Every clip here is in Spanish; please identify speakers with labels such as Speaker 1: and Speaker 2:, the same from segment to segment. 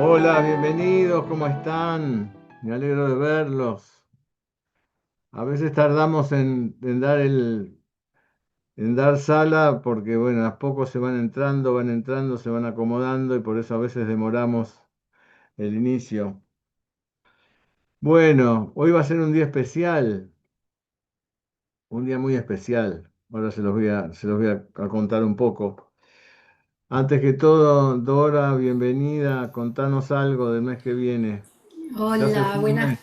Speaker 1: Hola, bienvenidos, ¿cómo están? Me alegro de verlos. A veces tardamos en dar sala porque, bueno, a poco van entrando, se van acomodando y por eso a veces demoramos el inicio. Bueno, hoy va a ser un día especial, un día muy especial. Ahora se los voy a contar un poco. Antes que todo, Dora, bienvenida. Contanos algo del mes que viene. Ya se
Speaker 2: Hola,
Speaker 1: fue un
Speaker 2: buenas.
Speaker 1: mes,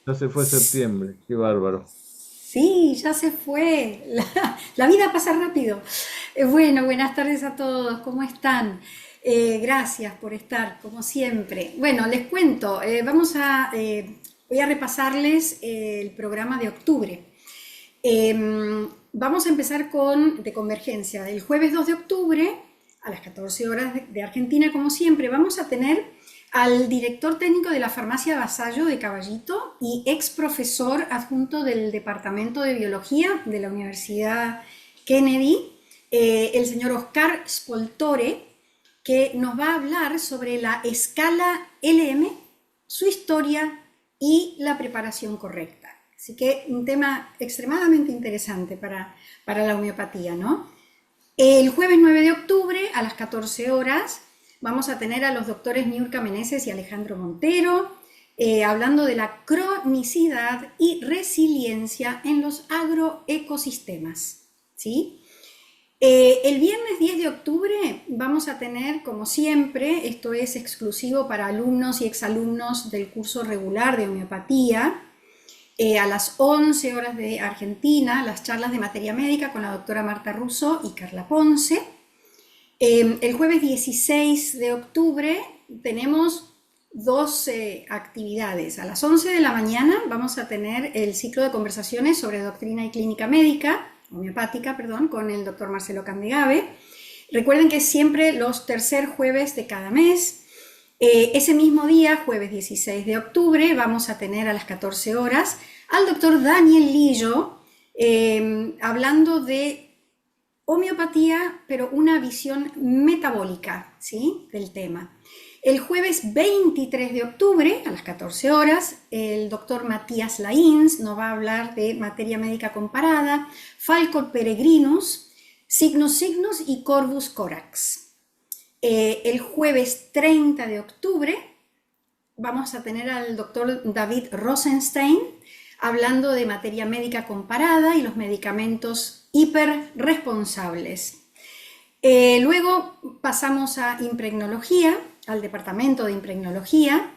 Speaker 1: ya se fue septiembre. Qué bárbaro.
Speaker 2: Sí, ya se fue. La vida pasa rápido. Bueno, buenas tardes a todos. ¿Cómo están? Gracias por estar, como siempre. Bueno, les cuento. Voy a repasarles el programa de octubre. Vamos a empezar con de Convergencia. El jueves 2 de octubre, a las 14 horas de Argentina, como siempre, vamos a tener al director técnico de la farmacia Vasallo de Caballito y ex profesor adjunto del Departamento de Biología de la Universidad Kennedy, el señor Oscar Spoltore, que nos va a hablar sobre la escala LM, su historia y la preparación correcta. Así que un tema extremadamente interesante para la homeopatía, ¿no? El jueves 9 de octubre a las 14 horas vamos a tener a los doctores Niurka Meneses y Alejandro Montero hablando de la cronicidad y resiliencia en los agroecosistemas, ¿sí? El viernes 10 de octubre vamos a tener, como siempre, esto es exclusivo para alumnos y exalumnos del curso regular de homeopatía, a las 11 horas de Argentina, las charlas de materia médica con la doctora Marta Russo y Carla Ponce. El jueves 16 de octubre tenemos dos actividades. A las 11 de la mañana vamos a tener el ciclo de conversaciones sobre doctrina y clínica médica, homeopática, perdón, con el doctor Marcelo Candegave. Recuerden que es siempre los tercer jueves de cada mes. Ese mismo día, jueves 16 de octubre, vamos a tener a las 14 horas al doctor Daniel Lillo hablando de homeopatía, pero una visión metabólica, ¿sí?, del tema. El jueves 23 de octubre, a las 14 horas, el doctor Matías Laíns nos va a hablar de materia médica comparada, Falco peregrinus, Cygnus cygnus y Corvus corax. El jueves 30 de octubre vamos a tener al doctor David Rosenstein hablando de materia médica comparada y los medicamentos hiperresponsables. Luego pasamos a impregnología, al departamento de impregnología,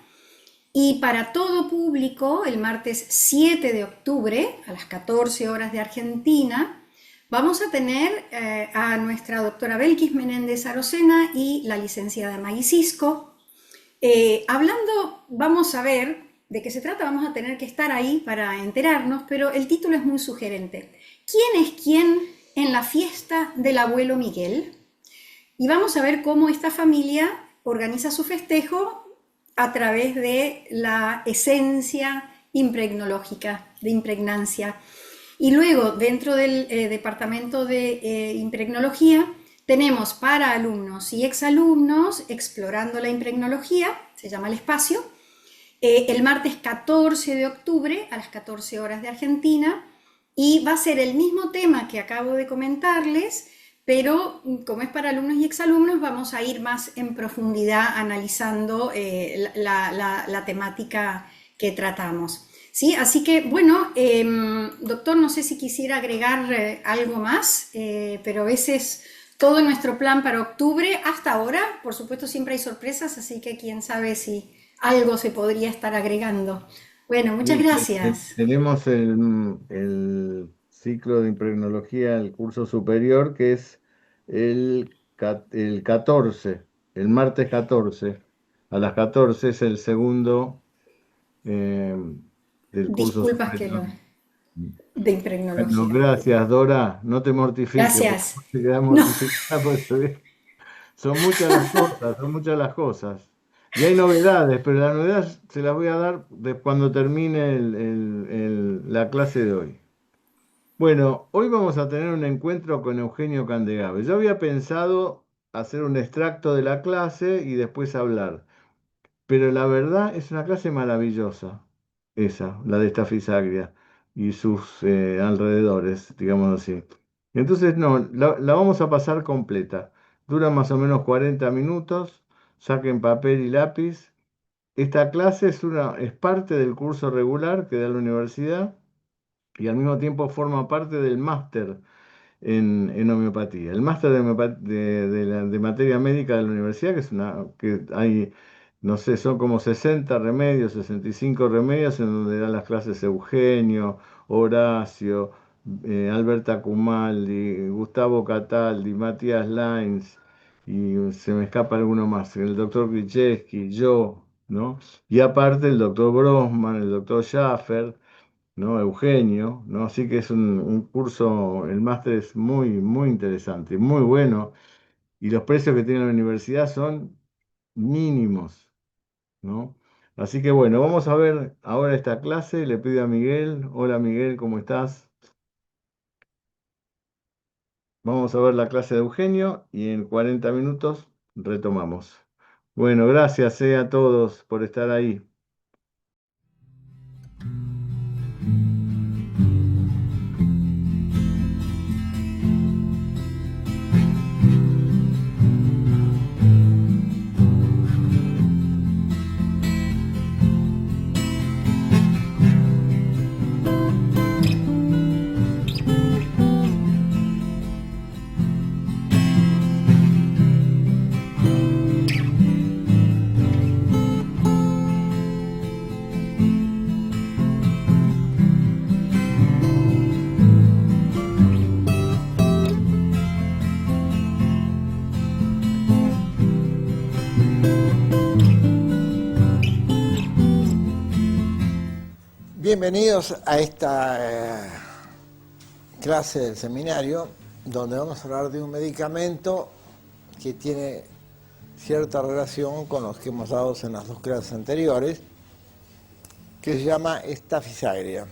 Speaker 2: y para todo público, el martes 7 de octubre, a las 14 horas de Argentina, vamos a tener a nuestra doctora Belkis Menéndez Arocena y la licenciada Maggie Cisco. Vamos a ver de qué se trata, vamos a tener que estar ahí para enterarnos, pero el título es muy sugerente. ¿Quién es quién en la fiesta del abuelo Miguel? Y vamos a ver cómo esta familia organiza su festejo a través de la esencia impregnológica, de impregnancia. Y luego, dentro del departamento de impregnología, tenemos para alumnos y exalumnos explorando la impregnología, se llama el espacio, el martes 14 de octubre a las 14 horas de Argentina, y va a ser el mismo tema que acabo de comentarles, pero como es para alumnos y exalumnos, vamos a ir más en profundidad analizando la temática que tratamos. ¿Sí? Así que, bueno, doctor, no sé si quisiera agregar algo más, pero ese es todo nuestro plan para octubre. Hasta ahora, por supuesto, siempre hay sorpresas, así que quién sabe si algo se podría estar agregando. Bueno, muchas
Speaker 1: Sí,
Speaker 2: gracias.
Speaker 1: tenemos el ciclo de impregnología, el curso superior, que es el 14, el martes 14. A las 14 es el segundo eh, del curso
Speaker 2: Disculpas que
Speaker 1: superior.
Speaker 2: lo de
Speaker 1: Bueno,
Speaker 2: impregnología.
Speaker 1: gracias, Dora. No te mortifiques, porque
Speaker 2: Gracias.
Speaker 1: te quedas
Speaker 2: No,
Speaker 1: mortificada. Son muchas las cosas, son muchas las cosas. Y hay novedades, pero la novedad se las voy a dar de cuando termine la clase de hoy. Bueno, hoy vamos a tener un encuentro con Eugenio Candegave. Yo había pensado hacer un extracto de la clase y después hablar. pero la verdad es una clase maravillosa, esa, la de Staphysagra y sus alrededores, digamos así. Entonces, no, la vamos a pasar completa. Dura más o menos 40 minutos. Saquen papel y lápiz. Esta clase es parte del curso regular que da la universidad y al mismo tiempo forma parte del máster en homeopatía. El máster de materia médica de la universidad, que hay, no sé, son como 60 remedios, 65 remedios, en donde dan las clases Eugenio, Horacio, Alberta Cumaldi, Gustavo Cataldi, Matías Lains, y se me escapa alguno más, el doctor Krzyzewski, yo, ¿no? Y aparte el doctor Grossman, el doctor Schaffer, ¿no? Eugenio, ¿no? Así que es un curso, el máster es muy, muy interesante, muy bueno, y los precios que tiene la universidad son mínimos, ¿no? Así que bueno, vamos a ver ahora esta clase, le pido a Miguel, hola Miguel, ¿cómo estás? Vamos a ver la clase de Eugenio y en 40 minutos retomamos. Bueno, gracias, a todos por estar ahí.
Speaker 3: Bienvenidos a esta clase del seminario, donde vamos a hablar de un medicamento que tiene cierta relación con los que hemos dado en las dos clases anteriores, que se llama Staphysagra.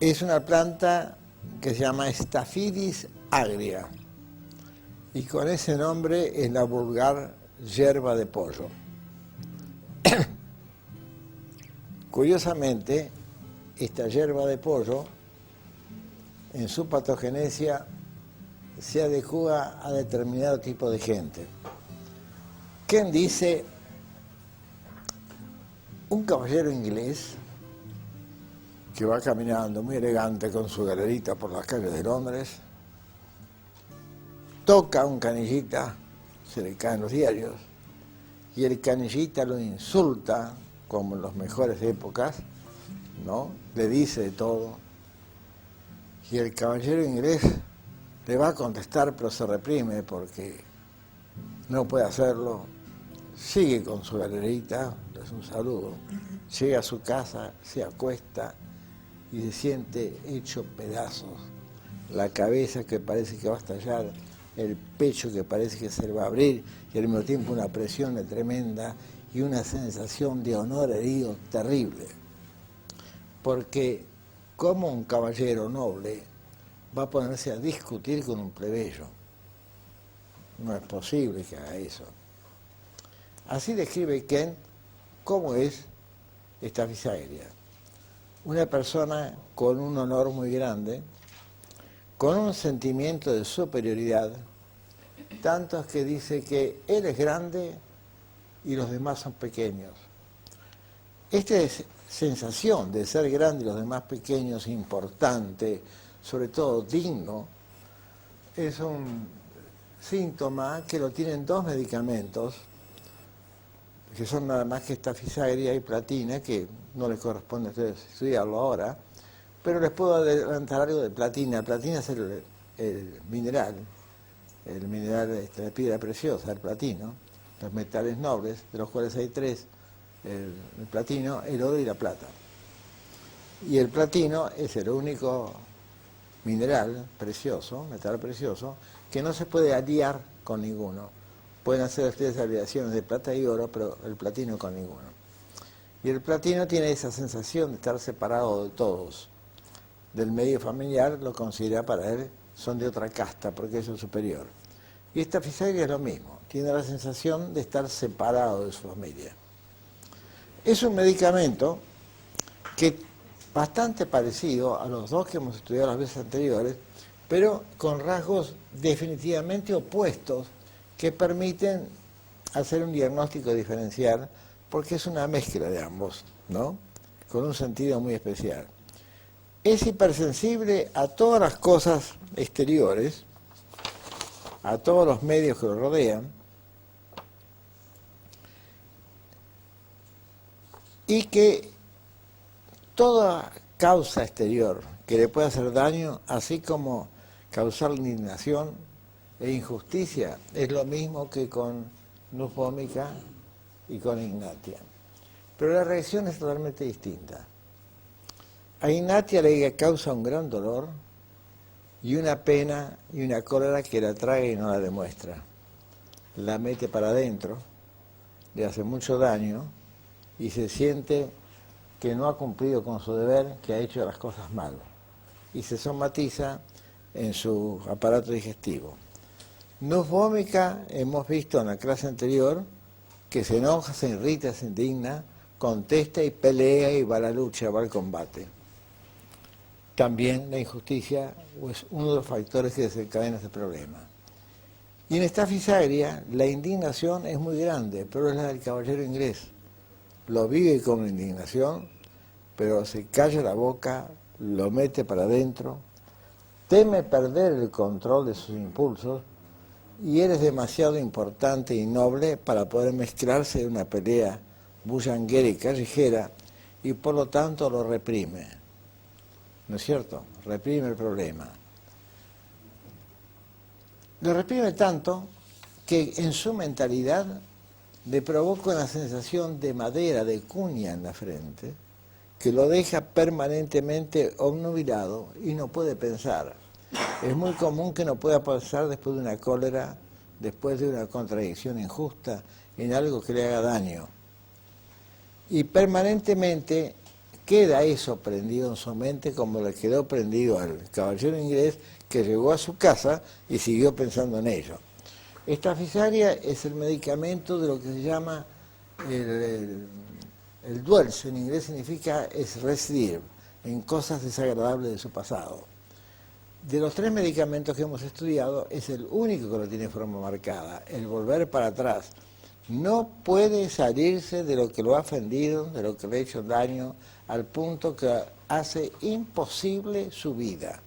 Speaker 3: Es una planta que se llama Staphylis agria, y con ese nombre es la vulgar yerba de pollo. Curiosamente, esta yerba de pollo, en su patogenesia, se adecua a determinado tipo de gente. ¿Quién dice? Un caballero inglés que va caminando muy elegante con su galerita por las calles de Londres, toca un canillita, se le caen los diarios, y el canillita lo insulta, como en las mejores épocas, ¿no? Le dice de todo, y el caballero inglés le va a contestar, pero se reprime porque no puede hacerlo, sigue con su galerita, es un saludo, llega a su casa, se acuesta y se siente hecho pedazos, la cabeza que parece que va a estallar, el pecho que parece que se le va a abrir, y al mismo tiempo una presión tremenda y una sensación de honor herido terrible. Porque como un caballero noble va a ponerse a discutir con un plebeyo. No es posible que haga eso. Así describe Kent cómo es Staphysagra. Una persona con un honor muy grande, con un sentimiento de superioridad, tanto es que dice que él es grande y los demás son pequeños. Esta sensación de ser grande y los demás pequeños, importante, sobre todo digno, es un síntoma que lo tienen dos medicamentos, que son nada más que Staphysagra y platina, que no les corresponde a ustedes estudiarlo ahora, pero les puedo adelantar algo de platina. Platina es el mineral de piedra preciosa, el platino, los metales nobles, de los cuales hay tres, el platino, el oro y la plata. Y el platino es el único mineral precioso, metal precioso, que no se puede aliar con ninguno. Pueden hacer ustedes aleaciones de plata y oro, pero el platino con ninguno. Y el platino tiene esa sensación de estar separado de todos. Del medio familiar lo considera para él, son de otra casta, porque es el superior. Y esta fisagria es lo mismo, tiene la sensación de estar separado de su familia. Es un medicamento que es bastante parecido a los dos que hemos estudiado las veces anteriores, pero con rasgos definitivamente opuestos que permiten hacer un diagnóstico diferencial, porque es una mezcla de ambos, ¿no? Con un sentido muy especial. Es hipersensible a todas las cosas exteriores, a todos los medios que lo rodean, y que toda causa exterior que le pueda hacer daño, así como causar indignación e injusticia, es lo mismo que con Nus vomica y con Ignatia. Pero la reacción es totalmente distinta. A Ignatia le causa un gran dolor y una pena y una cólera que la trae y no la demuestra. La mete para adentro, le hace mucho daño y se siente que no ha cumplido con su deber, que ha hecho las cosas mal. Y se somatiza en su aparato digestivo. Nus vomica, hemos visto en la clase anterior, que se enoja, se irrita, se indigna, contesta y pelea y va a la lucha, va al combate. También la injusticia es uno de los factores que desencadena este problema. Y en esta fisagria la indignación es muy grande, pero es la del caballero inglés. Lo vive con indignación, pero se calla la boca, lo mete para adentro, teme perder el control de sus impulsos y eres demasiado importante y noble para poder mezclarse en una pelea bullanguera y callejera y por lo tanto lo reprime. ¿No es cierto? Reprime el problema. Lo reprime tanto que en su mentalidad le provoca una sensación de madera, de cuña en la frente, que lo deja permanentemente obnubilado y no puede pensar. Es muy común que no pueda pensar después de una cólera, después de una contradicción injusta, en algo que le haga daño. Y permanentemente queda eso prendido en su mente como le quedó prendido al caballero inglés que llegó a su casa y siguió pensando en ello. Esta fisagria es el medicamento de lo que se llama el dwells, en inglés significa es residir en cosas desagradables de su pasado. De los tres medicamentos que hemos estudiado, es el único que lo tiene de forma marcada, el volver para atrás. No puede salirse de lo que lo ha ofendido, de lo que le ha hecho daño, al punto que hace imposible su vida.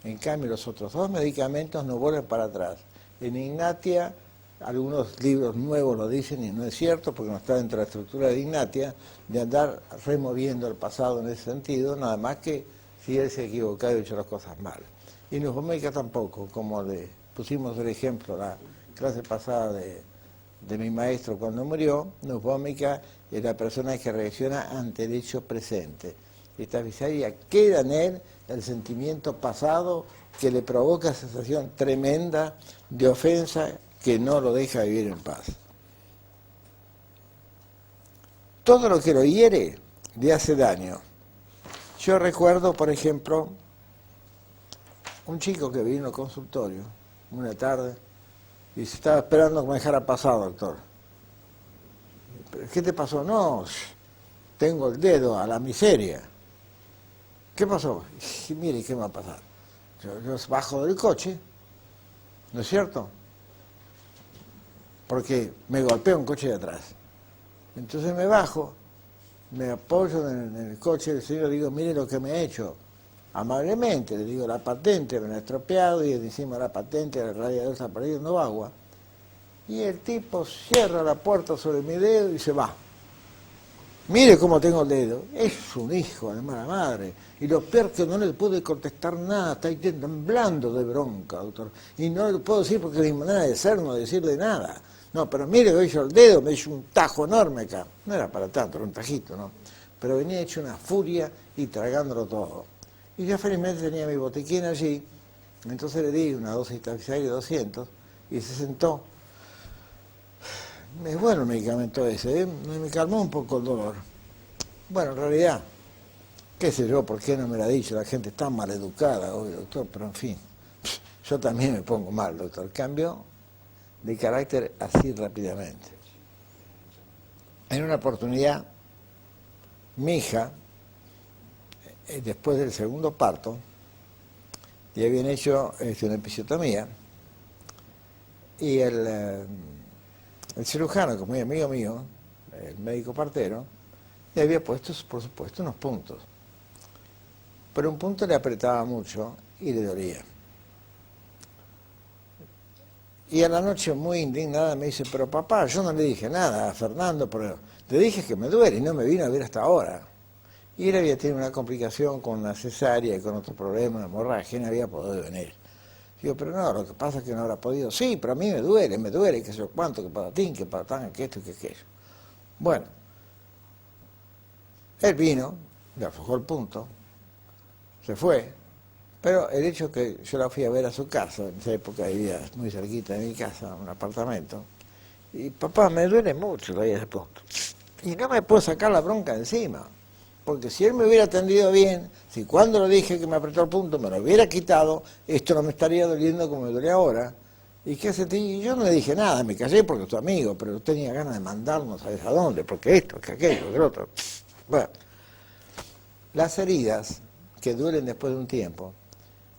Speaker 3: En cambio, los otros dos medicamentos no vuelven para atrás. En Ignatia, algunos libros nuevos lo dicen y no es cierto, porque no está dentro de la estructura de Ignatia, de andar removiendo el pasado en ese sentido, nada más que si él se ha equivocado y ha hecho las cosas mal. Y Nus vomica tampoco, como le pusimos el ejemplo la clase pasada de mi maestro cuando murió. Nus vomica es la persona que reacciona ante el hecho presente. Esta fisagria queda en él el sentimiento pasado que le provoca sensación tremenda de ofensa que no lo deja vivir en paz. Todo lo que lo hiere le hace daño. Yo recuerdo, por ejemplo, un chico que vino al consultorio una tarde y se estaba esperando que me dejara pasar, doctor. ¿Pero qué te pasó? No, tengo el dedo a la miseria. ¿Qué pasó? Y mire, ¿qué me va a pasar? Yo bajo del coche, ¿no es cierto? Porque me golpea un coche de atrás. Entonces me bajo, me apoyo en el coche del señor y digo, mire lo que me ha hecho. Amablemente le digo, la patente me la ha estropeado y encima de la patente el radiador está perdiendo agua. Y el tipo cierra la puerta sobre mi dedo y se va. Mire cómo tengo el dedo. Es un hijo de mala madre. Y lo peor que no le pude contestar nada, está ahí temblando de bronca, doctor. Y no le puedo decir porque es mi manera de ser, no decirle nada. No, pero mire que hizo el dedo, me hizo un tajo enorme acá. No era para tanto, era un tajito, ¿no? Pero venía hecho una furia y tragándolo todo. Y yo felizmente tenía mi botiquín allí, entonces le di una dosis de 200 y se sentó. Es bueno el medicamento ese, ¿eh? Me calmó un poco el dolor. Bueno, en realidad, qué sé yo, por qué no me lo ha dicho, la gente está mal educada hoy, doctor, pero en fin, yo también me pongo mal, doctor. Cambio de carácter así rápidamente. En una oportunidad, mi hija, después del segundo parto, le habían hecho una episiotomía, y el cirujano, que es muy amigo mío, el médico partero, le había puesto, por supuesto, unos puntos. Pero un punto le apretaba mucho y le dolía. Y a la noche, muy indignada, me dice, pero papá, yo no le dije nada a Fernando, pero le dije que me duele y no me vino a ver hasta ahora. Y él había tenido una complicación con una cesárea y con otro problema, una hemorragia, y no había podido venir. Digo, pero no, lo que pasa es que no habrá podido. Sí, pero a mí me duele, que sé yo cuánto, que patatín, que patatán, que esto y que aquello. Bueno, él vino, le aflojó el punto, se fue, pero el hecho que yo la fui a ver a su casa, en esa época vivía muy cerquita de mi casa, un apartamento, y papá, me duele mucho todavía ese punto. Y no me puedo sacar la bronca encima, porque si él me hubiera atendido bien, si cuando le dije que me apretó el punto me lo hubiera quitado, esto no me estaría doliendo como me duele ahora. ¿Y qué hace? Y yo no le dije nada, me callé porque es tu amigo, pero tenía ganas de mandarnos, ¿sabes a dónde? Porque esto, que aquello, que lo otro. Bueno, las heridas que duelen después de un tiempo,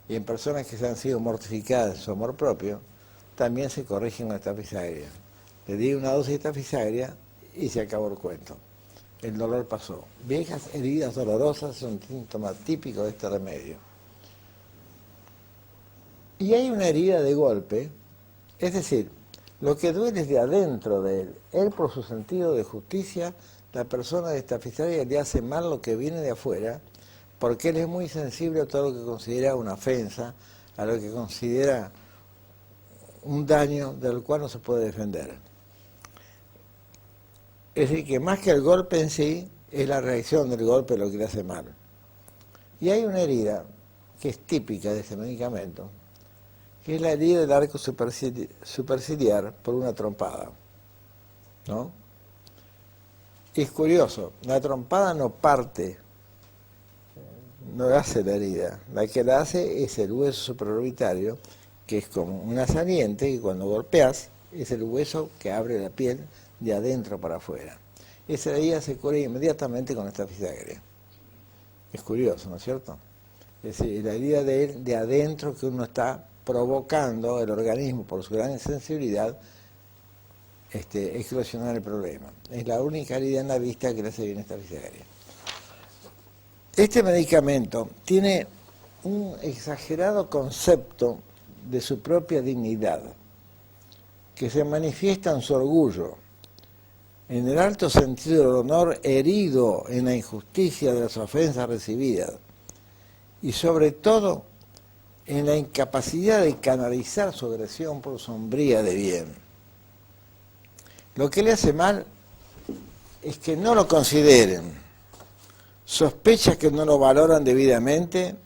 Speaker 3: y en personas que se han sido mortificadas en su amor propio, también se corrigen con esta fisagria. Le di una dosis de esta fisagria y se acabó el cuento. El dolor pasó. Viejas heridas dolorosas son síntomas típicos de este remedio. Y hay una herida de golpe, es decir, lo que duele es de adentro de él. Él, por su sentido de justicia, la persona de esta fisagria le hace mal lo que viene de afuera, porque él es muy sensible a todo lo que considera una ofensa, a lo que considera un daño del cual no se puede defender. Es decir, que más que el golpe en sí, es la reacción del golpe lo que le hace mal. Y hay una herida que es típica de este medicamento, que es la herida del arco superciliar por una trompada, ¿no? Y es curioso, la trompada no parte, no hace la herida, la que la hace es el hueso supraorbitario, que es como una saliente, y cuando golpeas es el hueso que abre la piel de adentro para afuera. Esa herida se cura inmediatamente con esta fisagria. Es curioso, ¿no es cierto? Es decir, la herida de adentro que uno está provocando el organismo por su gran sensibilidad, exclusionar el problema. Es la única herida en la vista que le hace bien esta fisagria. Este medicamento tiene un exagerado concepto de su propia dignidad, que se manifiesta en su orgullo, en el alto sentido del honor herido en la injusticia de las ofensas recibidas, y sobre todo en la incapacidad de canalizar su agresión por sombría de bien. Lo que le hace mal es que no lo consideren, sospecha que no lo valoran debidamente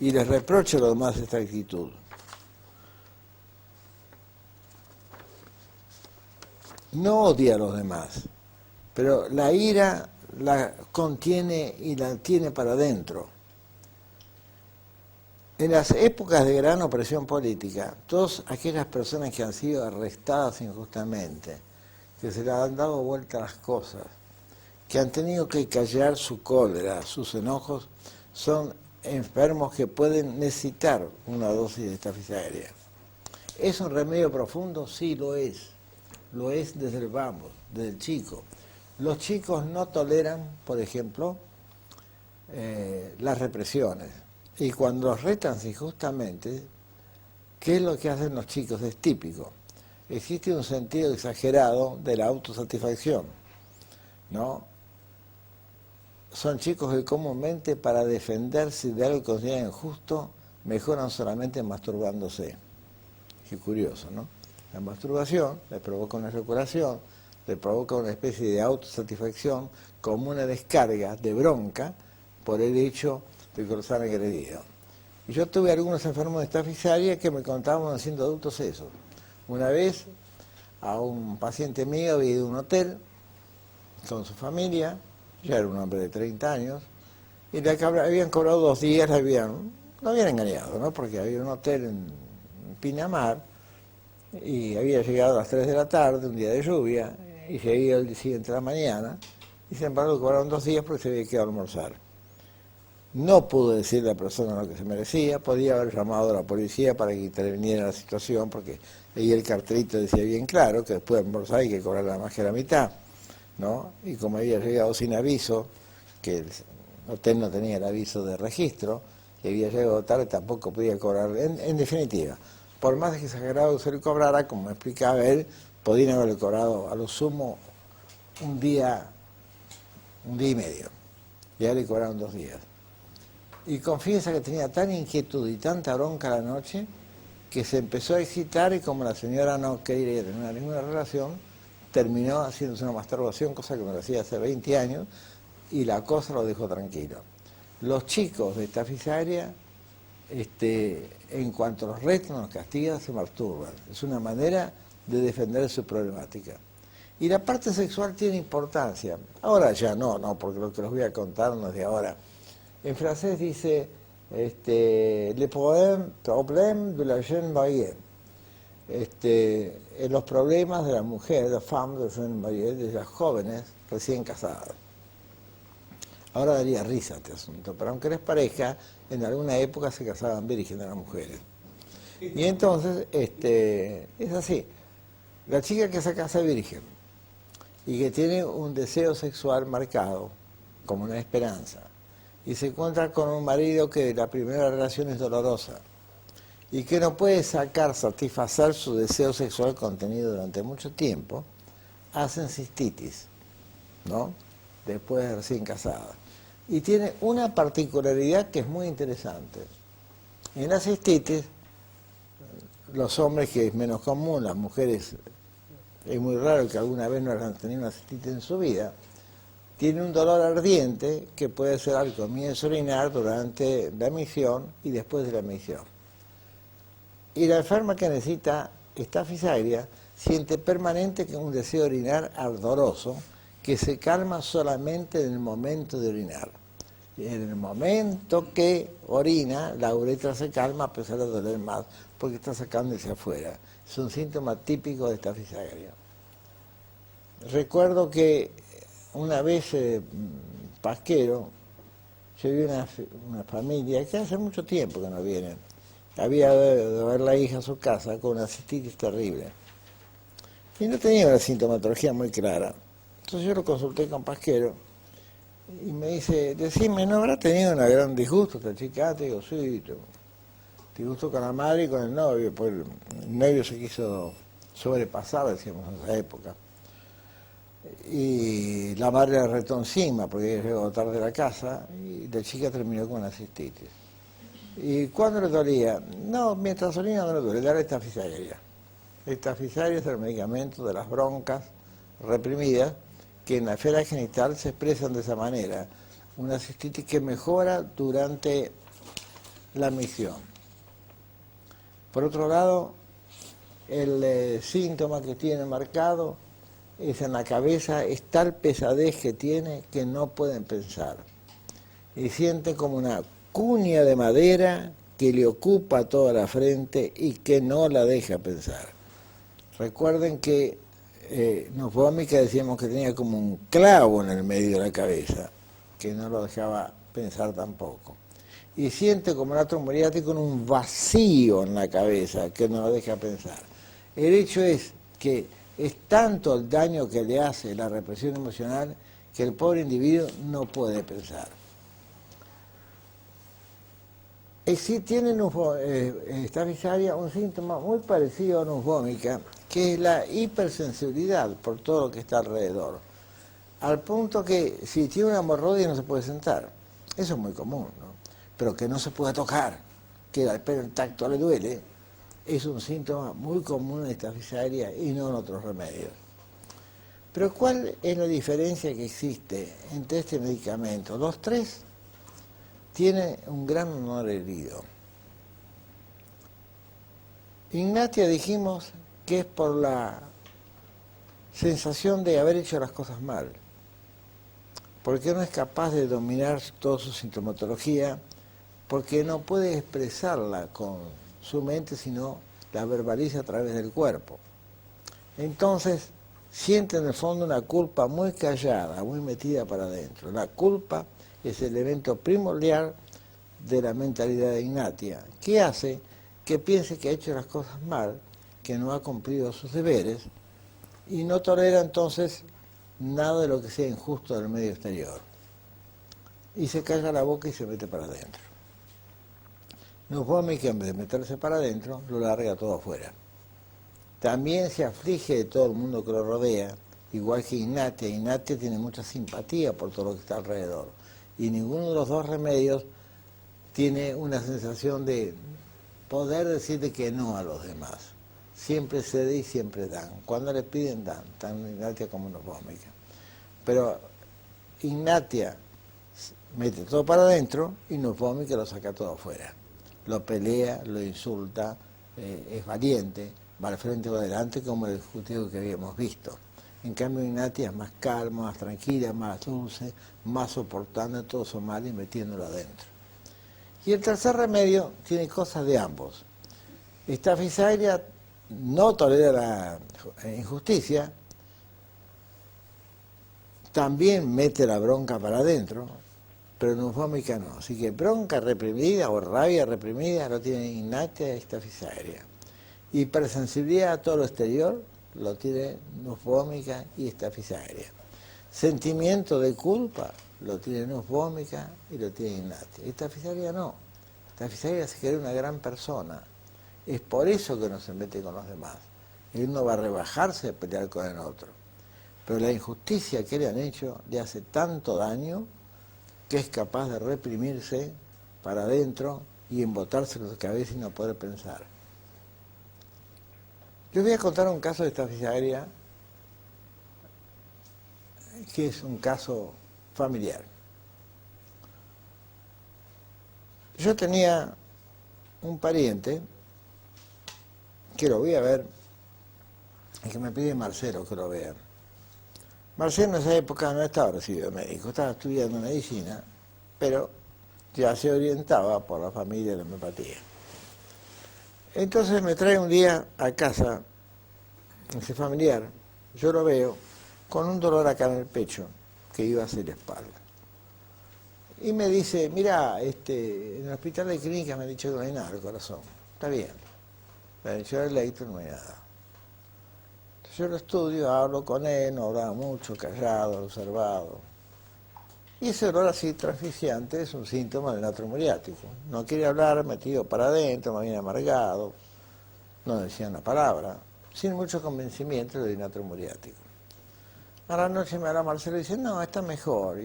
Speaker 3: y les reprocha a los demás esta actitud. No odia a los demás, pero la ira la contiene y la tiene para adentro. En las épocas de gran opresión política, todas aquellas personas que han sido arrestadas injustamente, que se les han dado vuelta las cosas, que han tenido que callar su cólera, sus enojos, son enfermos que pueden necesitar una dosis de esta fisagria. ¿Es un remedio profundo? Sí, lo es. Lo es desde el vamos, desde el chico. Los chicos no toleran, por ejemplo, las represiones. Y cuando los retan injustamente, ¿qué es lo que hacen los chicos? Es típico. Existe un sentido exagerado de la autosatisfacción, ¿no? Son chicos que comúnmente para defenderse de algo que consideran injusto, mejoran solamente masturbándose. Qué curioso, ¿no? La masturbación le provoca una recuperación, le provoca una especie de autosatisfacción como una descarga de bronca por el hecho de que los han agredido. Y yo tuve algunos enfermos de esta fisagria que me contaban haciendo adultos eso. Una vez a un paciente mío había ido a un hotel con su familia, ya era un hombre de 30 años, y le habían cobrado 2 días, le habían lo habían engañado, ¿no? Porque había un hotel en Pinamar y había llegado a las 3 de la tarde, un día de lluvia, y se iba el día siguiente a la mañana, y sin embargo cobraron 2 días porque se había quedado a almorzar. No pudo decirle a la persona lo que se merecía, podía haber llamado a la policía para que interviniera en la situación, porque ahí el cartelito decía bien claro que después de almorzar hay que cobrar nada más que la mitad, ¿no? Y como había llegado sin aviso, que el hotel no tenía el aviso de registro, y había llegado tarde, tampoco podía cobrar. En definitiva, por más exagerado que se le cobrara, como me explicaba él, podían haberle cobrado a lo sumo un día y medio, y a él le cobraron 2 días. Y confiesa que tenía tan inquietud y tanta bronca la noche que se empezó a excitar y como la señora no quería tener ninguna relación, terminó haciéndose una masturbación, cosa que me lo hacía hace 20 años, y la cosa lo dejó tranquilo. Los chicos de esta fisaria, en cuanto a los retos, los castigan, se masturban. Es una manera de defender su problemática. Y la parte sexual tiene importancia. Ahora ya no, porque lo que les voy a contar no es de ahora. En francés dice, le problème de la jeune mariée. Los problemas de la mujer, de femme de jeune mariée, de las jóvenes recién casadas. Ahora daría risa este asunto, pero aunque les parezca, en alguna época se casaban vírgenes las mujeres. Y entonces, es así. La chica que se casa virgen y que tiene un deseo sexual marcado, como una esperanza, y se encuentra con un marido que la primera relación es dolorosa y que no puede satisfacer su deseo sexual contenido durante mucho tiempo, hacen cistitis, ¿no? Después de recién casada. Y tiene una particularidad que es muy interesante. En la cistitis, los hombres, que es menos común, las mujeres, es muy raro que alguna vez no hayan tenido una cistitis en su vida, tiene un dolor ardiente que puede ser al comienzo de orinar, durante la emisión y después de la emisión. Y la enferma que necesita esta fisaria siente permanente que un deseo de orinar ardoroso que se calma solamente en el momento de orinar. Y en el momento que orina, la uretra se calma a pesar de doler más, porque está sacando hacia afuera. Es un síntoma típico de esta fisaria. Recuerdo que una vez, Pasquero, yo vi una familia que hace mucho tiempo que no vienen. Había de ver la hija a su casa con una cistitis terrible. Y no tenía una sintomatología muy clara. Entonces yo lo consulté con Pasquero y me dice, decime, ¿no habrá tenido un gran disgusto esta chica? Te digo, sí, disgusto con la madre y con el novio, pues el novio se quiso sobrepasar, decíamos en esa época. Y la madre le retó encima porque ella llegó tarde a la casa y la chica terminó con una cistitis. ¿Y cuándo le dolía? No, mientras orina no le duele, dale estafisaria. Estafisaria es el medicamento de las broncas reprimidas que en la esfera genital se expresan de esa manera. Una cistitis que mejora durante la misión. Por otro lado, el síntoma que tiene marcado es en la cabeza, es tal pesadez que tiene que no pueden pensar. Y siente como una cuña de madera que le ocupa toda la frente y que no la deja pensar. Recuerden que Nofómica decíamos que tenía como un clavo en el medio de la cabeza, que no lo dejaba pensar tampoco. Y siente como un tromboríaco con un vacío en la cabeza que no lo deja pensar. El hecho es que es tanto el daño que le hace la represión emocional que el pobre individuo no puede pensar. Sí tiene esta fisaria un síntoma muy parecido a nufómica, que es la hipersensibilidad por todo lo que está alrededor. Al punto que si tiene una hemorroide no se puede sentar. Eso es muy común, ¿no? Pero que no se pueda tocar, que el pelo intacto le duele, es un síntoma muy común en esta fisaria y no en otros remedios. Pero ¿cuál es la diferencia que existe entre este medicamento? Los tres tienen un gran honor herido. Ignatia dijimos que es por la sensación de haber hecho las cosas mal, porque no es capaz de dominar toda su sintomatología, porque no puede expresarla con su mente, sino la verbaliza a través del cuerpo. Entonces, siente en el fondo una culpa muy callada, muy metida para adentro. La culpa es el elemento primordial de la mentalidad de Ignatia, que hace que piense que ha hecho las cosas mal, que no ha cumplido sus deberes, y no tolera entonces nada de lo que sea injusto del medio exterior. Y se calla la boca y se mete para adentro. Nufómica, en vez de meterse para adentro, lo larga todo afuera. También se aflige de todo el mundo que lo rodea, igual que Ignatia. Ignatia tiene mucha simpatía por todo lo que está alrededor. Y ninguno de los dos remedios tiene una sensación de poder decirle que no a los demás. Siempre cede y siempre dan. Cuando le piden, dan. Tanto Ignatia como Nufómica. Pero Ignatia mete todo para adentro y Nufómica lo saca todo afuera. Lo pelea, lo insulta, es valiente, va al frente o adelante como el ejecutivo que habíamos visto. En cambio Ignatia es más calma, más tranquila, más dulce, más soportando todo su mal y metiéndolo adentro. Y el tercer remedio tiene cosas de ambos. Staphysaria no tolera la injusticia, también mete la bronca para adentro, pero Nufómica no. Así que bronca reprimida o rabia reprimida lo tiene Ignatia y Staphysaria. Hipersensibilidad a todo lo exterior lo tiene Nufómica y Staphysaria. Sentimiento de culpa lo tiene Nufómica y lo tiene Ignatia. Y Staphysaria no. Staphysaria se cree una gran persona. Es por eso que no se mete con los demás. Él no va a rebajarse a pelear con el otro. Pero la injusticia que le han hecho le hace tanto daño que es capaz de reprimirse para adentro y embotarse en la cabeza y no poder pensar. Les voy a contar un caso de Staphysaria que es un caso familiar. Yo tenía un pariente que lo voy a ver y que me pide Marcelo que lo vea. Marcelo en esa época no estaba recibido de médico, estaba estudiando medicina, pero ya se orientaba por la familia de la homeopatía. Entonces me trae un día a casa, ese familiar, yo lo veo con un dolor acá en el pecho que iba hacia la espalda. Y me dice, mira, en el hospital de clínicas me han dicho que no hay nada del corazón. Está bien. Me han dicho el electro, no hay nada. Entonces yo lo estudio, hablo con él, no hablaba mucho, callado, observado. Y ese dolor así transficiante es un síntoma del natro muriático. No quiere hablar, metido para adentro, más bien amargado, no decía una palabra, sin mucho convencimiento del natro muriático. A la noche me habla Marcelo y dice, no, está mejor.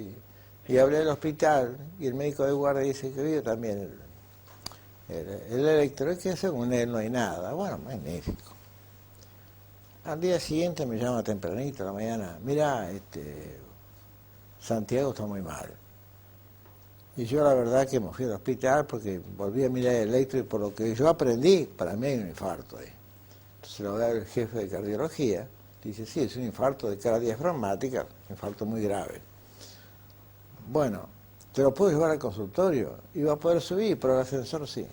Speaker 3: Y hablé del hospital y el médico de guardia dice que vio también el electro, es que según él no hay nada. Bueno, magnífico. Al día siguiente me llama tempranito, a la mañana, mira, Santiago está muy mal. Y yo la verdad que me fui al hospital porque volví a mirar el electro y por lo que yo aprendí, para mí hay un infarto ahí. Entonces lo da el jefe de cardiología, dice, sí, es un infarto de cara diafragmática, un infarto muy grave. Bueno, te lo puedo llevar al consultorio, iba a poder subir, pero el ascensor sí.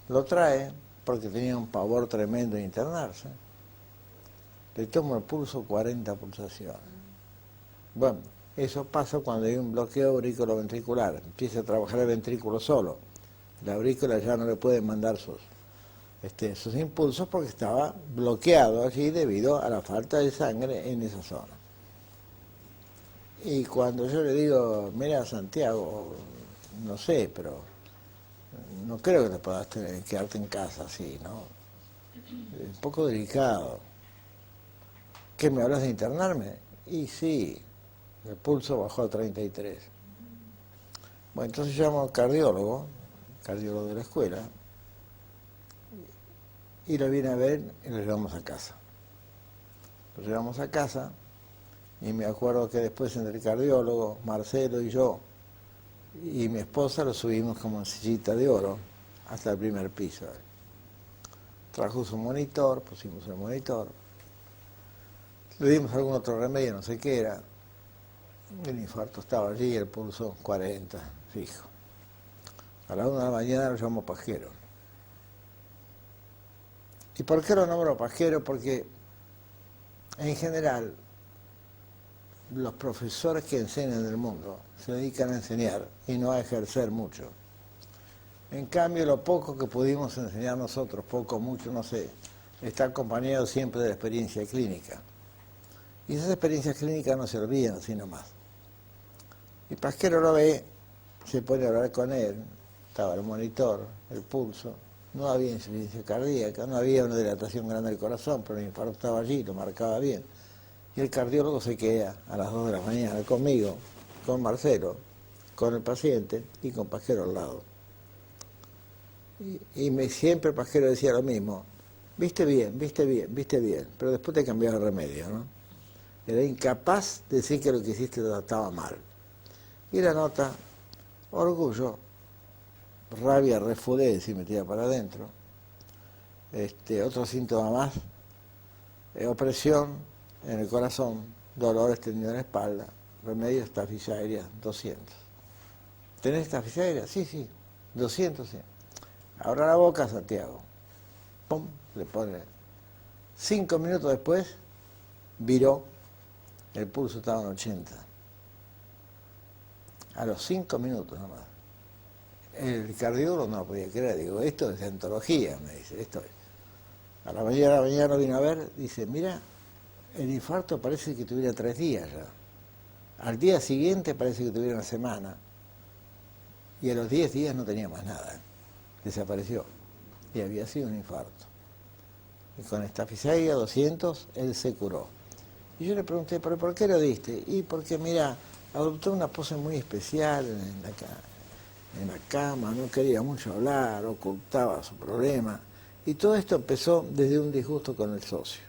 Speaker 3: Lo trae porque tenía un pavor tremendo de internarse. Le tomo el pulso 40 pulsaciones. Bueno, eso pasa cuando hay un bloqueo auriculoventricular. Empieza a trabajar el ventrículo solo. La aurícula ya no le puede mandar sus impulsos porque estaba bloqueado allí debido a la falta de sangre en esa zona. Y cuando yo le digo, mira Santiago, no sé, pero no creo que te puedas quedarte en casa así, ¿no? Es un poco delicado. ¿Qué me hablas de internarme? Y sí, el pulso bajó a 33. Bueno, entonces llamo al cardiólogo de la escuela, y lo viene a ver y lo llevamos a casa. Lo llevamos a casa y me acuerdo que después entre el cardiólogo, Marcelo y yo, y mi esposa lo subimos como en sillita de oro hasta el primer piso. Trajo su monitor, pusimos el monitor, le dimos algún otro remedio, no sé qué era. El infarto estaba allí, el pulso 40, fijo. A las 1 de la mañana lo llamo pajero. ¿Y por qué lo nombro pajero? Porque en general los profesores que enseñan en el mundo se dedican a enseñar y no a ejercer mucho. En cambio, lo poco que pudimos enseñar nosotros, poco, mucho, no sé, está acompañado siempre de la experiencia clínica. Y esas experiencias clínicas no se olvidan, sino más. Y Pajero lo ve, se pone a hablar con él, estaba el monitor, el pulso, no había insuficiencia cardíaca, no había una dilatación grande del corazón, pero el infarto estaba allí, lo marcaba bien. Y el cardiólogo se queda a las 2 de la mañana conmigo, con Marcelo, con el paciente y con Pajero al lado. Y siempre Pajero decía lo mismo, viste bien, pero después te cambiaba el remedio, ¿no? Era incapaz de decir que lo que hiciste estaba mal. Y la nota, orgullo, rabia, refudez y metida para adentro. Otro síntoma más, opresión en el corazón, dolor extendido en la espalda, remedio estafiza aérea, 200. ¿Tenés estafiza aérea? Sí, 200, sí. Abra la boca, Santiago. Pum, le pone. 5 minutos después, viró, el pulso estaba en 80. A los 5 minutos nomás. El cardiólogo no lo podía creer, digo, esto es antología, me dice, esto es. A la mañana vino a ver, dice, mira, el infarto parece que tuviera 3 días ya. Al día siguiente parece que tuviera 1 semana. Y a los 10 días no tenía más nada. Desapareció. Y había sido un infarto. Y con estafizaria 200, él se curó. Y yo le pregunté, ¿pero por qué lo diste? Y porque, mira, adoptó una pose muy especial en la cama, no quería mucho hablar, ocultaba su problema. Y todo esto empezó desde un disgusto con el socio.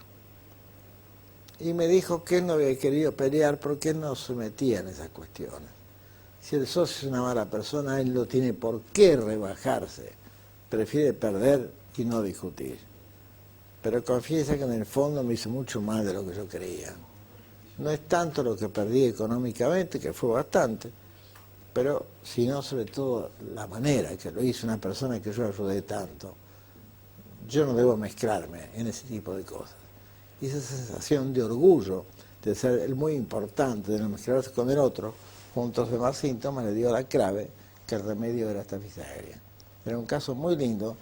Speaker 3: Y me dijo que él no había querido pelear porque él no se metía en esas cuestiones. Si el socio es una mala persona, él no tiene por qué rebajarse. Prefiere perder y no discutir. Pero confiesa que en el fondo me hizo mucho más de lo que yo creía. No es tanto lo que perdí económicamente, que fue bastante, pero sino sobre todo la manera que lo hizo una persona que yo ayudé tanto. Yo no debo mezclarme en ese tipo de cosas. Y esa sensación de orgullo, de ser el muy importante, de no mezclarse con el otro, junto a los demás síntomas, le dio la clave que el remedio era estafiza aérea. Era un caso muy lindo,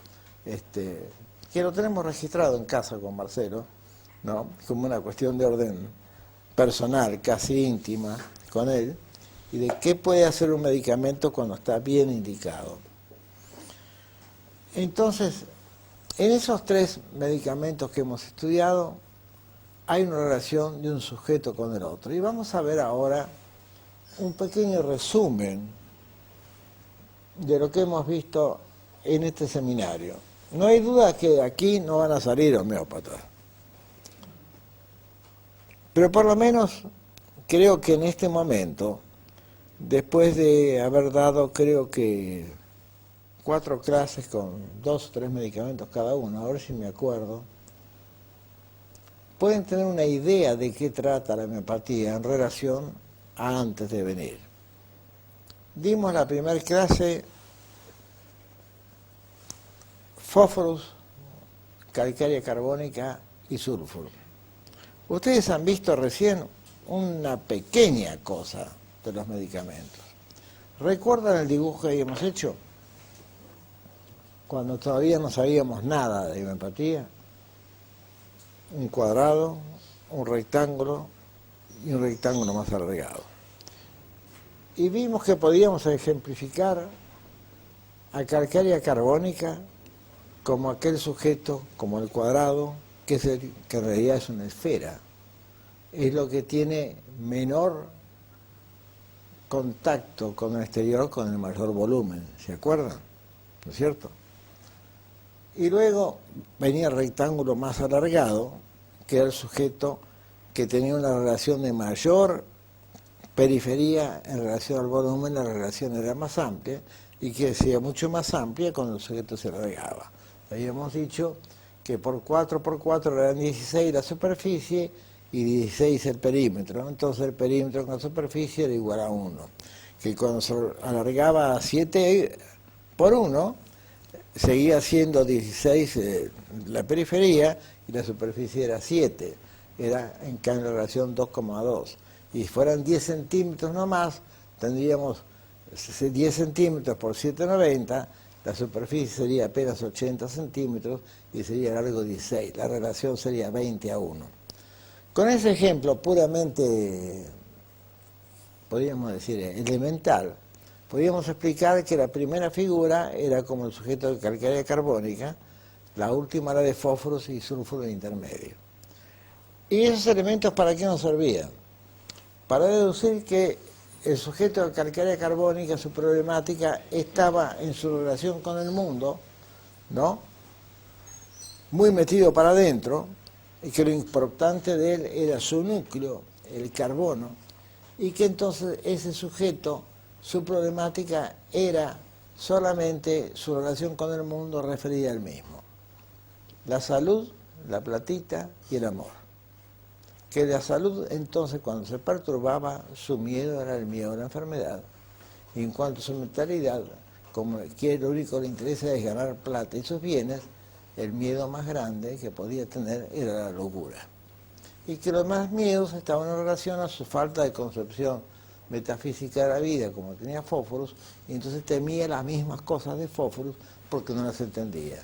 Speaker 3: que lo tenemos registrado en casa con Marcelo, ¿no? Como una cuestión de orden personal, casi íntima, con él, y de qué puede hacer un medicamento cuando está bien indicado. Entonces, en esos 3 medicamentos que hemos estudiado, hay una relación de un sujeto con el otro. Y vamos a ver ahora un pequeño resumen de lo que hemos visto en este seminario. No hay duda que de aquí no van a salir homeópatas. Pero por lo menos creo que en este momento, después de haber dado creo que 4 clases con 2 o 3 medicamentos cada uno, a ver si me acuerdo, pueden tener una idea de qué trata la homeopatía en relación a antes de venir. Dimos la primera clase fósforos, calcárea carbónica y sulfuro. Ustedes han visto recién una pequeña cosa de los medicamentos. ¿Recuerdan el dibujo que habíamos hecho? Cuando todavía no sabíamos nada de homeopatía. Un cuadrado, un rectángulo y un rectángulo más alargado. Y vimos que podíamos ejemplificar a calcárea carbónica como aquel sujeto, como el cuadrado, que en realidad es una esfera. Es lo que tiene menor contacto con el exterior, con el mayor volumen. ¿Se acuerdan? ¿No es cierto? Y luego venía el rectángulo más alargado, que era el sujeto que tenía una relación de mayor periferia en relación al volumen, la relación era más amplia, y que sea mucho más amplia cuando el sujeto se alargaba. Habíamos dicho que por 4 por 4 eran 16 la superficie y 16 el perímetro. Entonces el perímetro con la superficie era igual a 1. Que cuando se alargaba a 7 por 1, seguía siendo 16 la periferia y la superficie era 7. Era en cambio la relación 2,2. Y si fueran 10 centímetros nomás, tendríamos 10 centímetros por 7,90, la superficie sería apenas 80 centímetros y sería largo 16. La relación sería 20:1. Con ese ejemplo puramente, podríamos decir, elemental, podríamos explicar que la primera figura era como el sujeto de calcárea carbónica, la última era de fósforos y sulfuro intermedio. ¿Y esos elementos para qué nos servían? Para deducir que el sujeto de calcárea carbónica, su problemática, estaba en su relación con el mundo, ¿no?, muy metido para adentro, y que lo importante de él era su núcleo, el carbono, y que entonces ese sujeto, su problemática era solamente su relación con el mundo referida al mismo. La salud, la platita y el amor. Que la salud entonces cuando se perturbaba, su miedo era el miedo a la enfermedad. Y en cuanto a su mentalidad, como que lo único que le interesa es ganar plata y sus bienes, el miedo más grande que podía tener era la locura. Y que los más miedos estaban en relación a su falta de concepción metafísica de la vida, como tenía Fósforos, y entonces temía las mismas cosas de Fósforos porque no las entendía.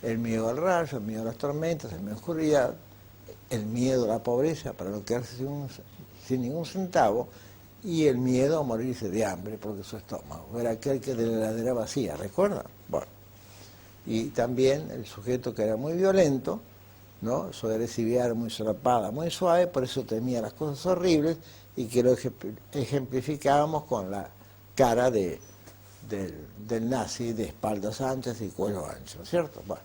Speaker 3: El miedo al rayo, el miedo a las tormentas, el miedo a la oscuridad, el miedo a la pobreza para no quedarse sin ningún centavo, y el miedo a morirse de hambre porque su estómago era aquel que de la heladera vacía, ¿recuerdan? Bueno. Y también el sujeto que era muy violento, ¿no?, su agresividad era muy solapada, muy suave, por eso temía las cosas horribles, y que lo ejemplificábamos con la cara del nazi de espaldas anchas y cuello ancho, ¿cierto? Bueno.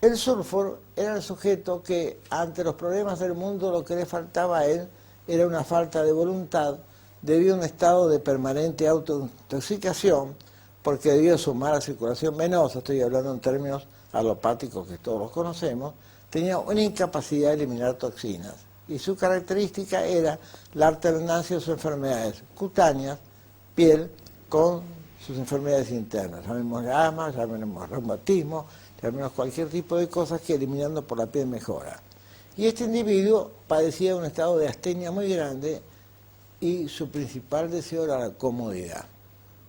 Speaker 3: El sulfur era el sujeto que ante los problemas del mundo lo que le faltaba a él era una falta de voluntad debido a un estado de permanente autointoxicación, porque debido a su mala circulación venosa, estoy hablando en términos alopáticos que todos los conocemos, tenía una incapacidad de eliminar toxinas. Y su característica era la alternancia de sus enfermedades cutáneas, piel, con sus enfermedades internas. Llamémosle asma, llamémosle reumatismo, llamémosle cualquier tipo de cosas que eliminando por la piel mejora. Y este individuo padecía de un estado de astenia muy grande y su principal deseo era la comodidad,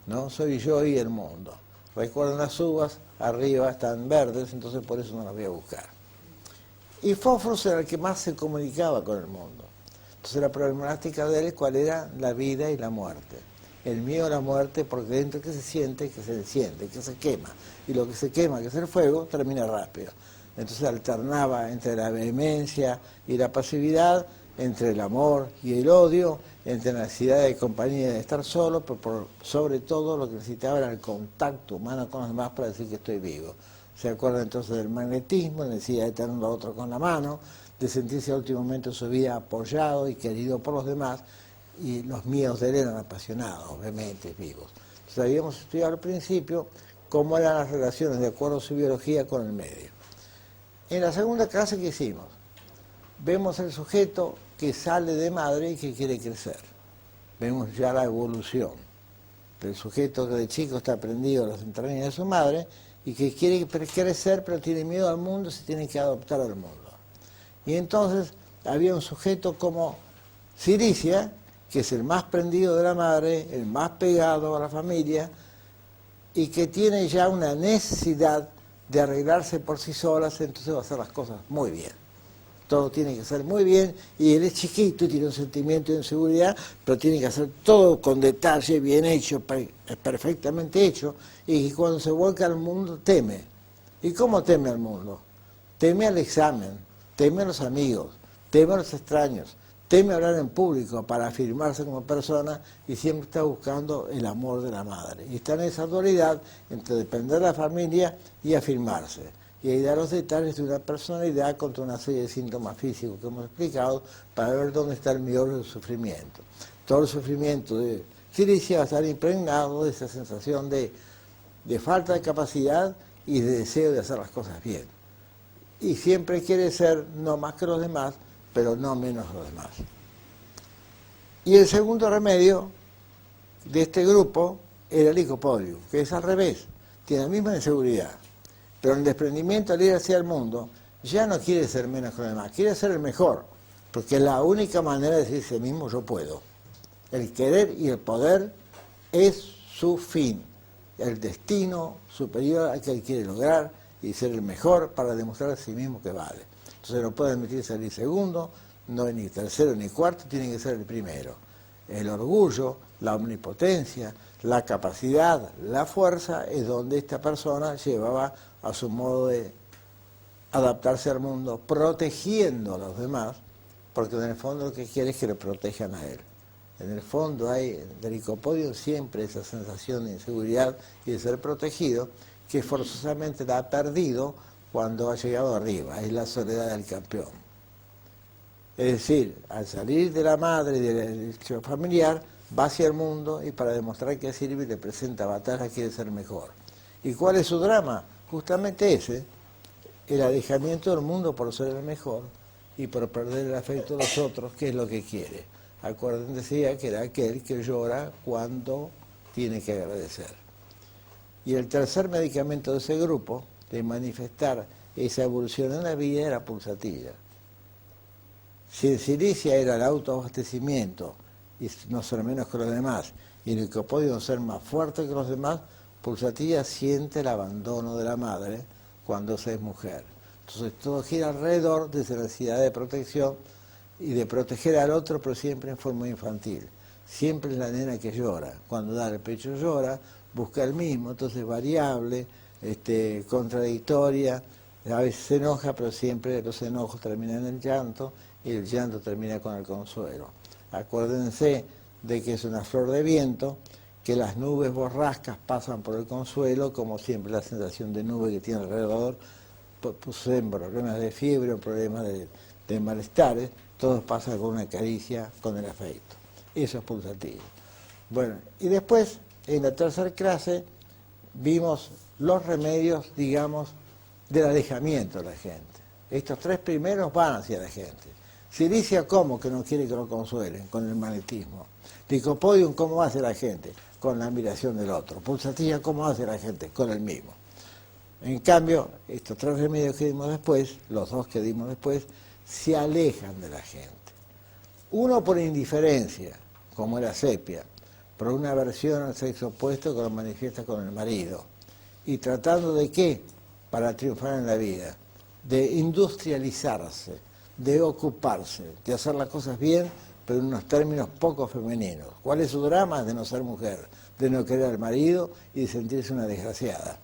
Speaker 3: ¿no? Soy yo y el mundo. Recuerden, las uvas arriba están verdes, entonces por eso no las voy a buscar. Y Fósforos era el que más se comunicaba con el mundo. Entonces la problemática de él, ¿cuál era? La vida y la muerte. El miedo a la muerte, porque dentro que se siente, que se enciende, que se quema. Y lo que se quema, que es el fuego, termina rápido. Entonces alternaba entre la vehemencia y la pasividad, entre el amor y el odio, entre la necesidad de compañía y de estar solo, pero sobre todo lo que necesitaba era el contacto humano con los demás para decir que estoy vivo. Se acuerdan entonces del magnetismo, la necesidad de tener a otro con la mano, de sentirse al último momento de su vida apoyado y querido por los demás, y los miedos de él eran apasionados, vehementes, vivos. Entonces habíamos estudiado al principio cómo eran las relaciones de acuerdo a su biología con el medio. En la segunda clase que hicimos, vemos el sujeto que sale de madre y que quiere crecer. Vemos ya la evolución del sujeto que de chico está prendido a las entrañas de su madre y que quiere crecer pero tiene miedo al mundo, se tiene que adoptar al mundo. Y entonces había un sujeto como Ciricia, que es el más prendido de la madre, el más pegado a la familia y que tiene ya una necesidad de arreglarse por sí solas, entonces va a hacer las cosas muy bien. Todo tiene que ser muy bien, y él es chiquito y tiene un sentimiento de inseguridad, pero tiene que hacer todo con detalle, bien hecho, perfectamente hecho, y cuando se vuelca al mundo teme. ¿Y cómo teme al mundo? Teme al examen, teme a los amigos, teme a los extraños, teme hablar en público para afirmarse como persona y siempre está buscando el amor de la madre. Y está en esa dualidad entre depender de la familia y afirmarse. Y ahí da los detalles de una personalidad contra una serie de síntomas físicos que hemos explicado para ver dónde está el miollo del sufrimiento. Todo el sufrimiento de Ciricia va a estar impregnado de esa sensación de falta de capacidad y de deseo de hacer las cosas bien. Y siempre quiere ser no más que los demás, pero no menos los demás. Y el segundo remedio de este grupo era el licopodio, que es al revés, tiene la misma inseguridad. Pero el desprendimiento al ir hacia el mundo ya no quiere ser menos que los demás, quiere ser el mejor, porque es la única manera de decirse mismo yo puedo. El querer y el poder es su fin, el destino superior al que él quiere lograr y ser el mejor para demostrar a sí mismo que vale. Entonces no puede admitir salir segundo, no es ni tercero ni cuarto, tiene que ser el primero. El orgullo, la omnipotencia, la capacidad, la fuerza es donde esta persona llevaba a su modo de adaptarse al mundo, protegiendo a los demás, porque en el fondo lo que quiere es que le protejan a él. En el fondo hay del licopodio siempre esa sensación de inseguridad y de ser protegido, que forzosamente la ha perdido cuando ha llegado arriba, es la soledad del campeón. Es decir, al salir de la madre y del hecho familiar, va hacia el mundo y para demostrar que sirve le presenta batallas, quiere ser mejor. ¿Y cuál es su drama? Justamente ese, el alejamiento del mundo por ser el mejor y por perder el afecto de los otros, que es lo que quiere. Acuérdense, decía que era aquel que llora cuando tiene que agradecer. Y el tercer medicamento de ese grupo, de manifestar esa evolución en la vida, era pulsatilla. Si en Silicia era el autoabastecimiento, y no ser menos que los demás, y el licopodio ser más fuerte que los demás, pulsatilla siente el abandono de la madre cuando se es mujer. Entonces todo gira alrededor de esa necesidad de protección y de proteger al otro, pero siempre en forma infantil. Siempre es la nena que llora. Cuando da el pecho llora, busca el mismo, entonces variable, contradictoria, a veces se enoja, pero siempre los enojos terminan en el llanto y el llanto termina con el consuelo. Acuérdense de que es una flor de viento, que las nubes borrascas pasan por el consuelo, como siempre la sensación de nube que tiene alrededor, poseen problemas de fiebre o problemas de malestares, todo pasa con una caricia, con el afecto. Eso es pulsatilla. Bueno, y después, en la tercera clase, vimos los remedios, digamos, del alejamiento de la gente. Estos tres primeros van hacia la gente. Silicia, ¿cómo? Que no quiere que lo consuelen, con el magnetismo. Licopodium, ¿cómo hace la gente? Con la admiración del otro. Pulsatilla, ¿cómo hace la gente? Con el mismo. En cambio, estos tres remedios que dimos después, los dos que dimos después, se alejan de la gente. Uno por indiferencia, como era Sepia, por una aversión al sexo opuesto que lo manifiesta con el marido. ¿Y tratando de qué? Para triunfar en la vida. De industrializarse, de ocuparse, de hacer las cosas bien, pero en unos términos poco femeninos. ¿Cuál es su drama? De no ser mujer, de no querer al marido y de sentirse una desgraciada.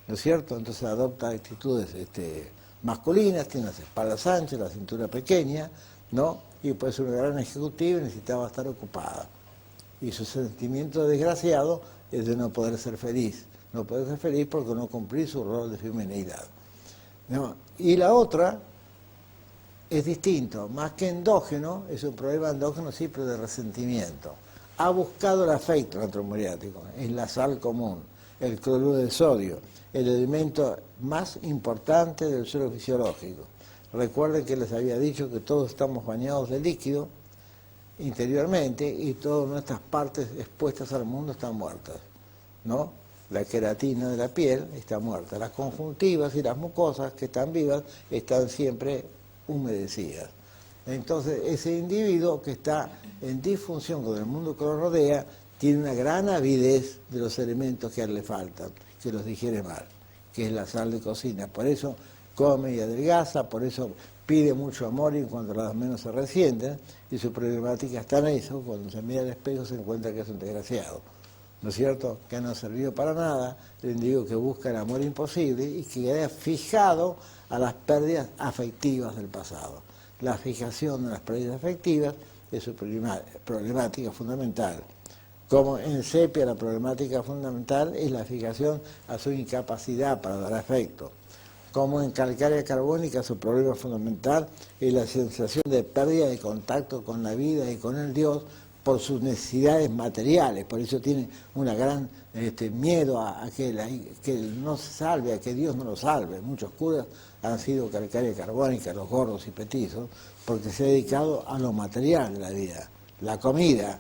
Speaker 3: ¿No es cierto? Entonces adopta actitudes masculinas, tiene las espaldas anchas, la cintura pequeña, ¿no? Y puede ser una gran ejecutiva y necesitaba estar ocupada. Y su sentimiento desgraciado es de no poder ser feliz. No poder ser feliz porque no cumplir su rol de feminidad. ¿No? Y la otra es distinto, más que endógeno, es un problema endógeno sí, pero de resentimiento. Ha buscado el afecto antromuriático, es la sal común, el cloruro de sodio, el elemento más importante del suelo fisiológico. Recuerden que les había dicho que todos estamos bañados de líquido interiormente y todas nuestras partes expuestas al mundo están muertas, ¿no? La queratina de la piel está muerta, las conjuntivas y las mucosas que están vivas están siempre humedecidas. Entonces ese individuo que está en disfunción con el mundo que lo rodea tiene una gran avidez de los elementos que a él le faltan, que los digiere mal, que es la sal de cocina. Por eso come y adelgaza, por eso pide mucho amor y cuando las menos se resienten, y su problemática está en eso, cuando se mira al espejo se encuentra que es un desgraciado, ¿no es cierto? Que no ha servido para nada, el individuo que busca el amor imposible y que queda fijado a las pérdidas afectivas del pasado. La fijación de las pérdidas afectivas es su problemática fundamental. Como en Sepia la problemática fundamental es la fijación a su incapacidad para dar afecto. Como en calcárea carbónica su problema fundamental es la sensación de pérdida de contacto con la vida y con el Dios por sus necesidades materiales, por eso tiene una gran miedo a que él no se salve, a que Dios no lo salve. Muchos curas han sido calcárea carbónica, los gordos y petizos, porque se ha dedicado a lo material de la vida, la comida,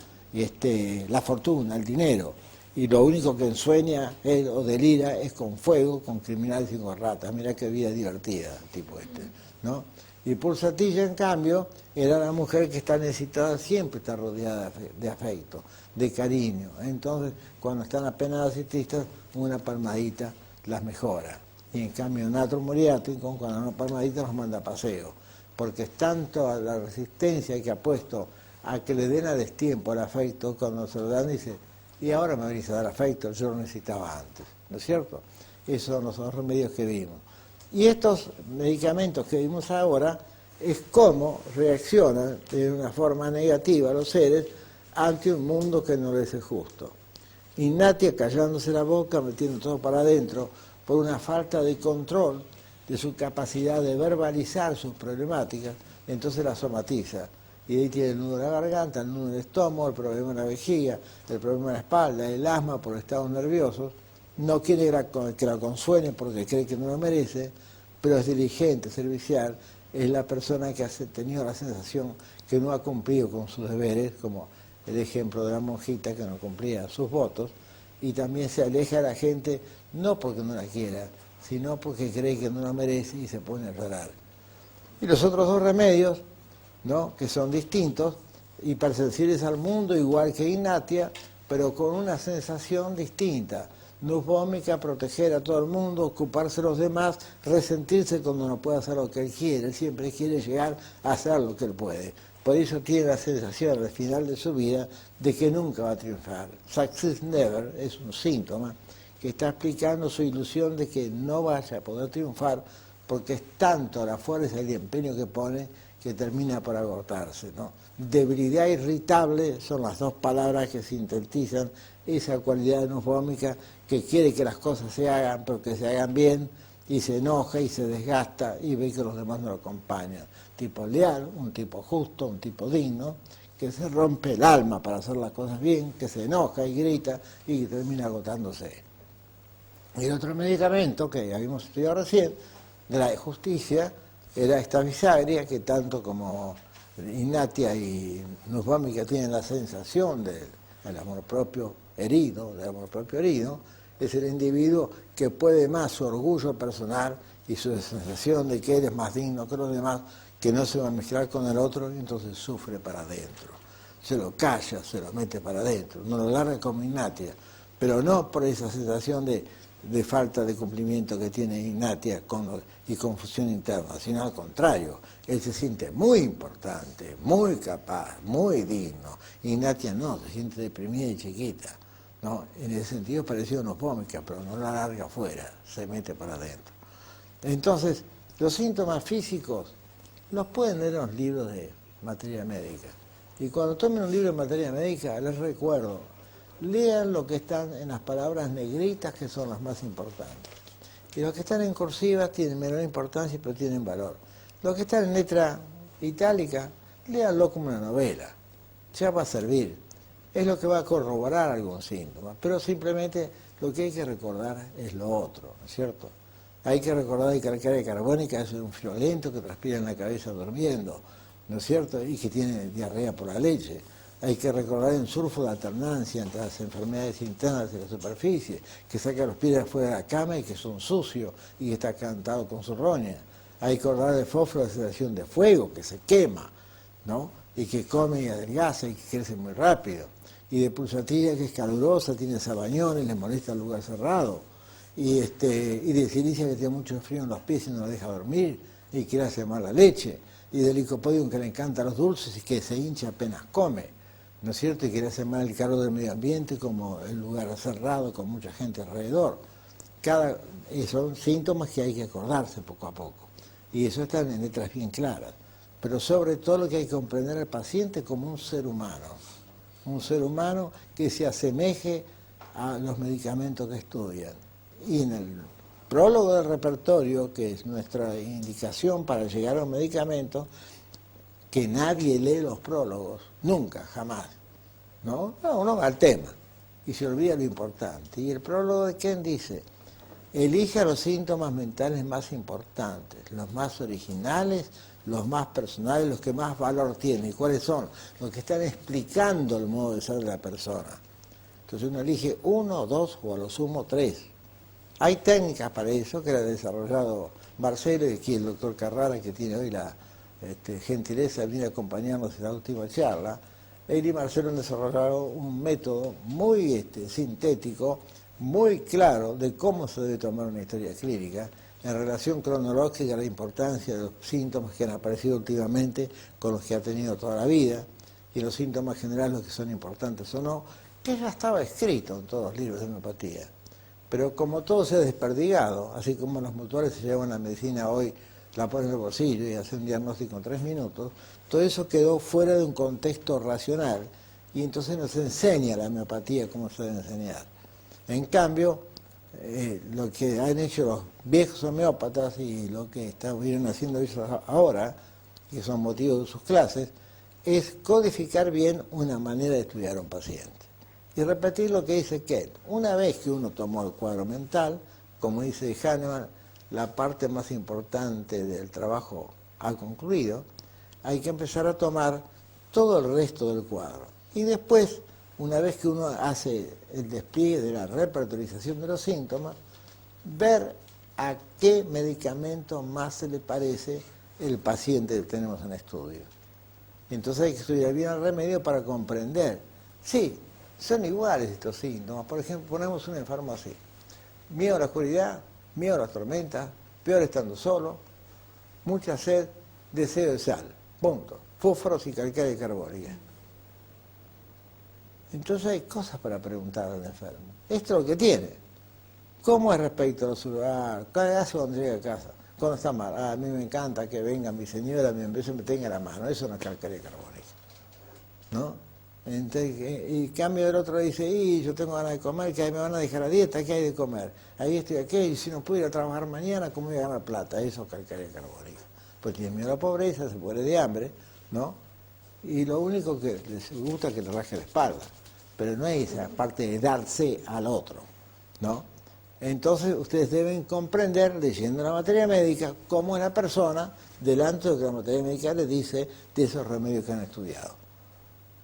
Speaker 3: la fortuna, el dinero. y lo único que ensueña él o delira es con fuego, con criminales y con ratas. Mirá qué vida divertida, tipo este, ¿no? Y Pulsatilla, en cambio, era la mujer que está necesitada, siempre está rodeada de afecto, de cariño. Entonces, cuando están apenas y tristes, una palmadita las mejora. Y en cambio, Natro Moriarty, con una palmadita los manda a paseo. Porque es tanto la resistencia que ha puesto a que le den a destiempo el afecto, cuando se lo dan, dice, y ahora me venís a dar afecto, yo lo necesitaba antes, ¿no es cierto? Esos son los remedios que vimos. Y estos medicamentos que vimos ahora es cómo reaccionan de una forma negativa los seres ante un mundo que no les es justo. Ignatia callándose la boca, metiendo todo para adentro, por una falta de control de su capacidad de verbalizar sus problemáticas, entonces la somatiza. Y ahí tiene el nudo en la garganta, el nudo en el estómago, el problema en la vejiga, el problema en la espalda, el asma por estados nerviosos. No quiere que la consuelen porque cree que no lo merece, pero es diligente, servicial, es la persona que ha tenido la sensación que no ha cumplido con sus deberes, como el ejemplo de la monjita que no cumplía sus votos, y también se aleja de la gente no porque no la quiera, sino porque cree que no la merece y se pone a llorar. Y los otros dos remedios, ¿no?, que son distintos, hipersensibles al mundo, igual que Ignatia, pero con una sensación distinta. Nus vómica, proteger a todo el mundo, ocuparse de los demás, resentirse cuando no puede hacer lo que él quiere. Él siempre quiere llegar a hacer lo que él puede. Por eso tiene la sensación al final de su vida de que nunca va a triunfar. Success never es un síntoma que está explicando su ilusión de que no vaya a poder triunfar porque es tanto la fuerza y el empeño que pone que termina por agotarse, ¿no? Debilidad irritable son las dos palabras que sintetizan esa cualidad nufómica que quiere que las cosas se hagan, pero que se hagan bien, y se enoja y se desgasta y ve que los demás no lo acompañan. Tipo leal, un tipo justo, un tipo digno, que se rompe el alma para hacer las cosas bien, que se enoja y grita y que termina agotándose. Y el otro medicamento que habíamos estudiado recién, de la justicia, era esta bisagria que tanto como Ignatia y Nusvómica tienen la sensación del amor propio herido, es el individuo que puede más su orgullo personal y su sensación de que él es más digno que los demás, que no se va a mezclar con el otro y entonces sufre para adentro. Se lo calla, se lo mete para adentro, no lo larga como Ignatia, pero no por esa sensación de falta de cumplimiento que tiene Ignatia y confusión interna, sino al contrario, él se siente muy importante, muy capaz, muy digno. Ignatia no, se siente deprimida y chiquita, ¿no? En ese sentido parecido a nufómica, pero no la larga afuera, se mete para adentro. Entonces, los síntomas físicos los pueden leer en los libros de materia médica. Y cuando tomen un libro de materia médica, les recuerdo, lean lo que están en las palabras negritas, que son las más importantes. Y los que están en cursivas tienen menor importancia, pero tienen valor. Los que están en letra itálica, léanlo como una novela. Ya va a servir. Es lo que va a corroborar algún síntoma. Pero simplemente lo que hay que recordar es lo otro, ¿no es cierto? Hay que recordar que calcárea carbónica es un friolento que transpira en la cabeza durmiendo, ¿no es cierto? Y que tiene diarrea por la leche. Hay que recordar el surfo de alternancia entre las enfermedades internas de la superficie, que saca los pies afuera de la cama y que son sucios y que está cantado con su roña. Hay que recordar el fósforo de sensación de fuego, que se quema, ¿no? Y que come y adelgaza y que crece muy rápido. Y de pulsatilla, que es calurosa, tiene sabañones, le molesta el lugar cerrado. Y de silicia, que tiene mucho frío en los pies y no la deja dormir y quiere hacer mal la leche. Y del licopodium, que le encantan los dulces y que se hincha apenas come, ¿no es cierto? Y quiere hacer mal el calor del medio ambiente como el lugar cerrado con mucha gente alrededor. Y son síntomas que hay que acordarse poco a poco. Y eso está en letras bien claras. Pero sobre todo lo que hay que comprender al paciente como un ser humano que se asemeje a los medicamentos que estudian. Y en el prólogo del repertorio, que es nuestra indicación para llegar a un medicamento, que nadie lee los prólogos, nunca, jamás, ¿no? Uno va al tema y se olvida lo importante. Y el prólogo de Ken dice, elija los síntomas mentales más importantes, los más originales, los más personales, los que más valor tienen. ¿Y cuáles son? Los que están explicando el modo de ser de la persona. Entonces uno elige 1, 2 o a lo sumo 3. Hay técnicas para eso que la ha desarrollado Marcelo y aquí el doctor Carrara, que tiene hoy la gentileza de venir a acompañarnos en la última charla. Él y Marcelo han desarrollado un método muy sintético, muy claro de cómo se debe tomar una historia clínica en relación cronológica a la importancia de los síntomas que han aparecido últimamente con los que ha tenido toda la vida y los síntomas generales, los que son importantes o no, que ya estaba escrito en todos los libros de homeopatía. Pero como todo se ha desperdigado, así como los mutuales se llevan la medicina hoy, la ponen en el bolsillo y hacen un diagnóstico en 3 minutos, todo eso quedó fuera de un contexto racional y entonces nos enseña la homeopatía cómo se debe enseñar. En cambio, lo que han hecho los viejos homeópatas y lo que vienen haciendo ellos ahora, que son motivos de sus clases, es codificar bien una manera de estudiar a un paciente. Y repetir lo que dice Kent. Una vez que uno tomó el cuadro mental, como dice Hahnemann, la parte más importante del trabajo ha concluido, hay que empezar a tomar todo el resto del cuadro. Y después, una vez que uno hace el despliegue de la repertorización de los síntomas, ver a qué medicamento más se le parece el paciente que tenemos en estudio. Entonces hay que estudiar bien el remedio para comprender. Sí, son iguales estos síntomas. Por ejemplo, ponemos un enfermo así. Miedo a la oscuridad, miedo a las tormentas, peor estando solo, mucha sed, deseo de sal. Punto. Fósforos y calcárea carbónica. Entonces hay cosas para preguntar al enfermo. Esto es lo que tiene. ¿Cómo es respecto a los celulares? ¿Qué hace cuando llega a casa? Cuando está mal. A mí me encanta que venga mi señora, me tenga la mano. Eso no es calcárea carbónica. ¿No? Entonces, y cambio el otro dice, y yo tengo ganas de comer, que me van a dejar la dieta, ¿qué hay de comer? Ahí estoy aquí, y si no pudiera trabajar mañana, ¿cómo voy a ganar plata? Eso es calcárea carbónica. Pues tiene miedo a la pobreza, se muere de hambre, ¿no? Y lo único que les gusta es que le raje la espalda, pero no es esa parte de darse al otro, ¿no? Entonces ustedes deben comprender, leyendo la materia médica, cómo es la persona delante de lo que la materia médica les dice de esos remedios que han estudiado.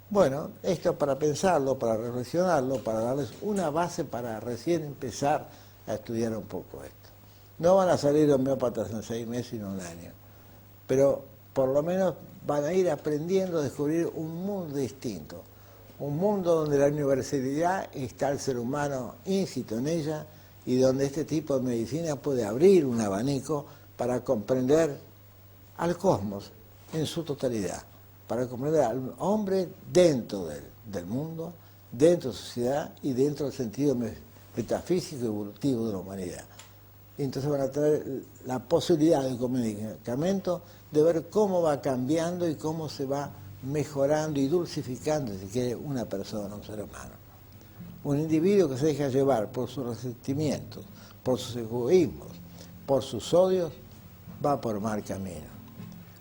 Speaker 3: Bueno, esto para pensarlo, para reflexionarlo, para darles una base para recién empezar a estudiar un poco esto. No van a salir homeópatas en 6 meses sino un año, pero por lo menos van a ir aprendiendo a descubrir un mundo distinto, un mundo donde la universalidad está el ser humano íncito en ella y donde este tipo de medicina puede abrir un abanico para comprender al cosmos en su totalidad, para comprender al hombre dentro del mundo, dentro de la sociedad y dentro del sentido metafísico y evolutivo de la humanidad. Y entonces van a tener la posibilidad de con medicamento de ver cómo va cambiando y cómo se va mejorando y dulcificando, si quiere, una persona, un ser humano. Un individuo que se deja llevar por sus resentimientos, por sus egoísmos, por sus odios, va por mal camino.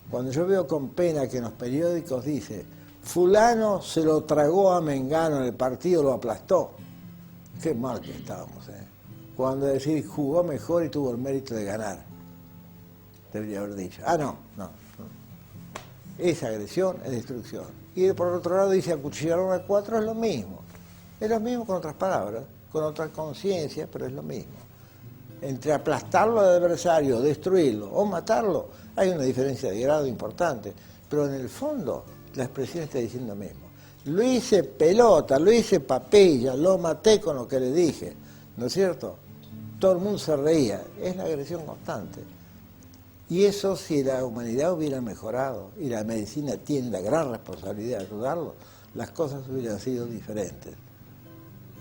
Speaker 3: Cuando yo veo con pena que en los periódicos dice, fulano se lo tragó a Mengano en el partido, lo aplastó, qué mal que estábamos, ¿eh? Cuando decir jugó mejor y tuvo el mérito de ganar, debería haber dicho, no. Es agresión, es destrucción. Y por otro lado dice acuchillaron a 4, es lo mismo. Es lo mismo con otras palabras, con otra conciencia, pero es lo mismo. Entre aplastarlo al adversario, destruirlo o matarlo, hay una diferencia de grado importante. Pero en el fondo, la expresión está diciendo lo mismo. Lo hice pelota, lo hice papilla, lo maté con lo que le dije. ¿No es cierto? Todo el mundo se reía. Es la agresión constante. Y eso, si la humanidad hubiera mejorado y la medicina tiene la gran responsabilidad de ayudarlo, las cosas hubieran sido diferentes.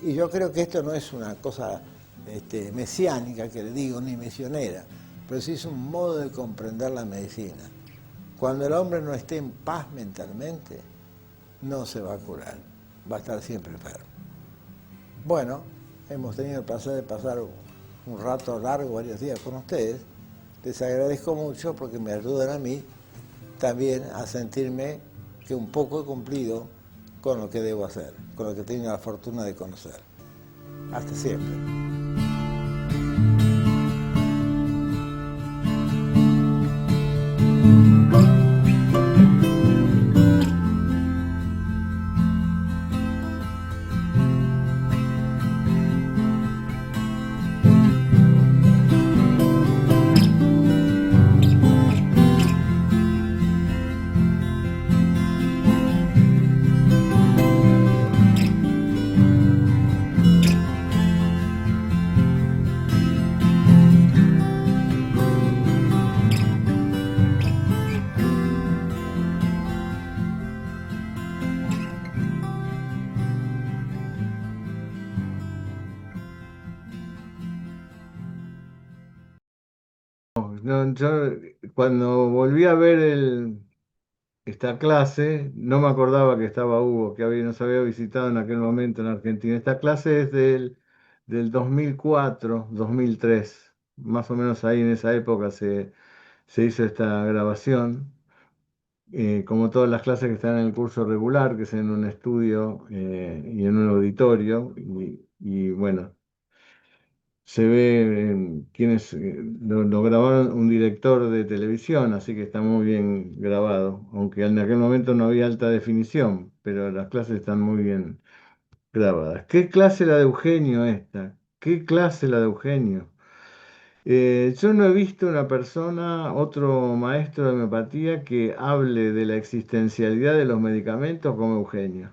Speaker 3: Y yo creo que esto no es una cosa mesiánica que le digo, ni misionera, pero sí es un modo de comprender la medicina. Cuando el hombre no esté en paz mentalmente, no se va a curar, va a estar siempre enfermo. Bueno, hemos tenido el placer de pasar un rato largo, varios días con ustedes. Les agradezco mucho porque me ayudan a mí también a sentirme que un poco he cumplido con lo que debo hacer, con lo que tengo la fortuna de conocer. Hasta siempre.
Speaker 1: no, yo cuando volví a ver esta clase, no me acordaba que estaba Hugo, nos había visitado en aquel momento en Argentina. Esta clase es del 2004, 2003, más o menos ahí en esa época se hizo esta grabación. Como todas las clases que están en el curso regular, que es en un estudio y en un auditorio, y bueno, se ve quienes lo grabaron un director de televisión, así que está muy bien grabado, aunque en aquel momento no había alta definición, pero las clases están muy bien grabadas. ¿Qué clase la de Eugenio esta? ¿Qué clase la de Eugenio? Yo no he visto una persona, otro maestro de homeopatía, que hable de la existencialidad de los medicamentos como Eugenio.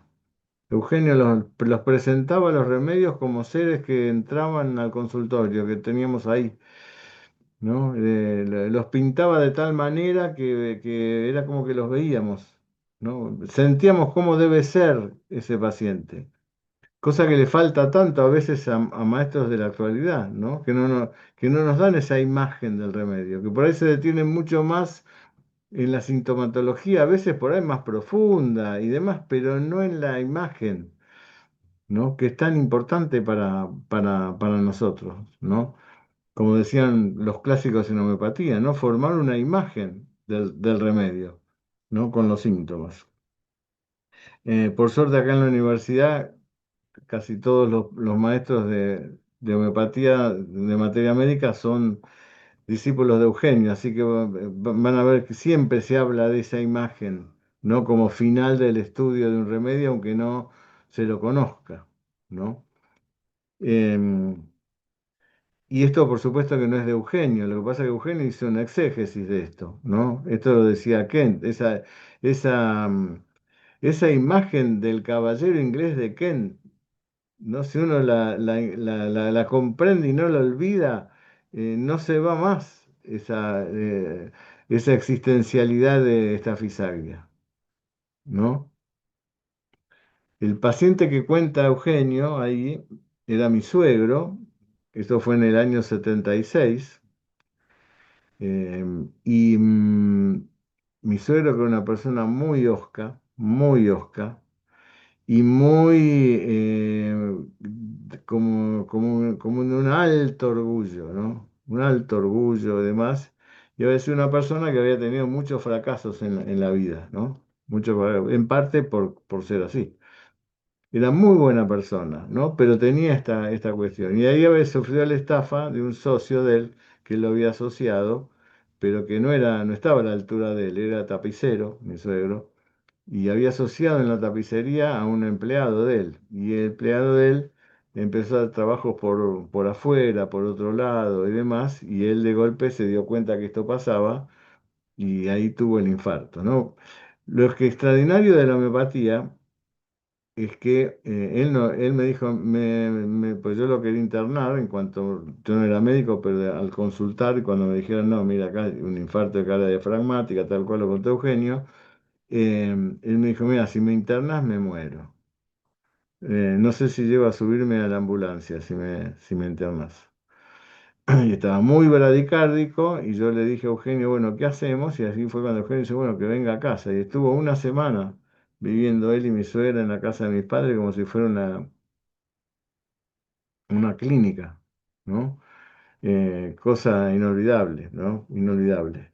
Speaker 1: Eugenio los presentaba los remedios como seres que entraban al consultorio que teníamos ahí, ¿no? Los pintaba de tal manera que era como que los veíamos, ¿no? Sentíamos cómo debe ser ese paciente. Cosa que le falta tanto a veces a maestros de la actualidad, ¿no? Que no nos dan esa imagen del remedio, que por ahí se detienen mucho más en la sintomatología, a veces por ahí más profunda y demás, pero no en la imagen, ¿no? Que es tan importante para nosotros, ¿no? Como decían los clásicos en homeopatía, ¿no? Formar una imagen del remedio, ¿no? Con los síntomas. Por suerte acá en la universidad casi todos los maestros de homeopatía de materia médica son discípulos de Eugenio, así que van a ver que siempre se habla de esa imagen, ¿no? Como final del estudio de un remedio, aunque no se lo conozca, ¿no? Em, y esto por supuesto que no es de Eugenio, lo que pasa es que Eugenio hizo una exégesis de esto, ¿no? Esto lo decía Kent, esa, esa imagen del caballero inglés de Kent, ¿no? Si uno la comprende y no la olvida, no se va más esa existencialidad de esta fisaglia, ¿no? El paciente que cuenta Eugenio ahí era mi suegro, esto fue en el año 76, eh, y mi suegro que era una persona muy osca, y muy como de un alto orgullo, ¿no? Un alto orgullo y demás. Y había sido una persona que había tenido muchos fracasos en la vida, ¿no? En parte por ser así. Era muy buena persona, ¿no? Pero tenía esta cuestión. Y ahí había sufrido la estafa de un socio de él que lo había asociado, pero que no estaba a la altura de él, era tapicero, mi suegro y había asociado en la tapicería a un empleado de él. Y el empleado de él empezó a dar trabajos por afuera, por otro lado y demás, y él de golpe se dio cuenta que esto pasaba y ahí tuvo el infarto, ¿no? Lo que es extraordinario de la homeopatía es que él, no, él me dijo, pues yo lo quería internar en cuanto, yo no era médico, pero al consultar, y cuando me dijeron, no, mira, acá hay un infarto de cara diafragmática, tal cual lo contó Eugenio, él me dijo, mira, si me internas me muero. No sé si llego a subirme a la ambulancia si me internas. Y estaba muy bradicárdico y yo le dije a Eugenio, bueno, ¿qué hacemos? Y así fue cuando Eugenio dice, bueno, que venga a casa. Y estuvo una semana viviendo él y mi suegra en la casa de mis padres como si fuera una clínica, ¿no? Cosa inolvidable, ¿no? Inolvidable.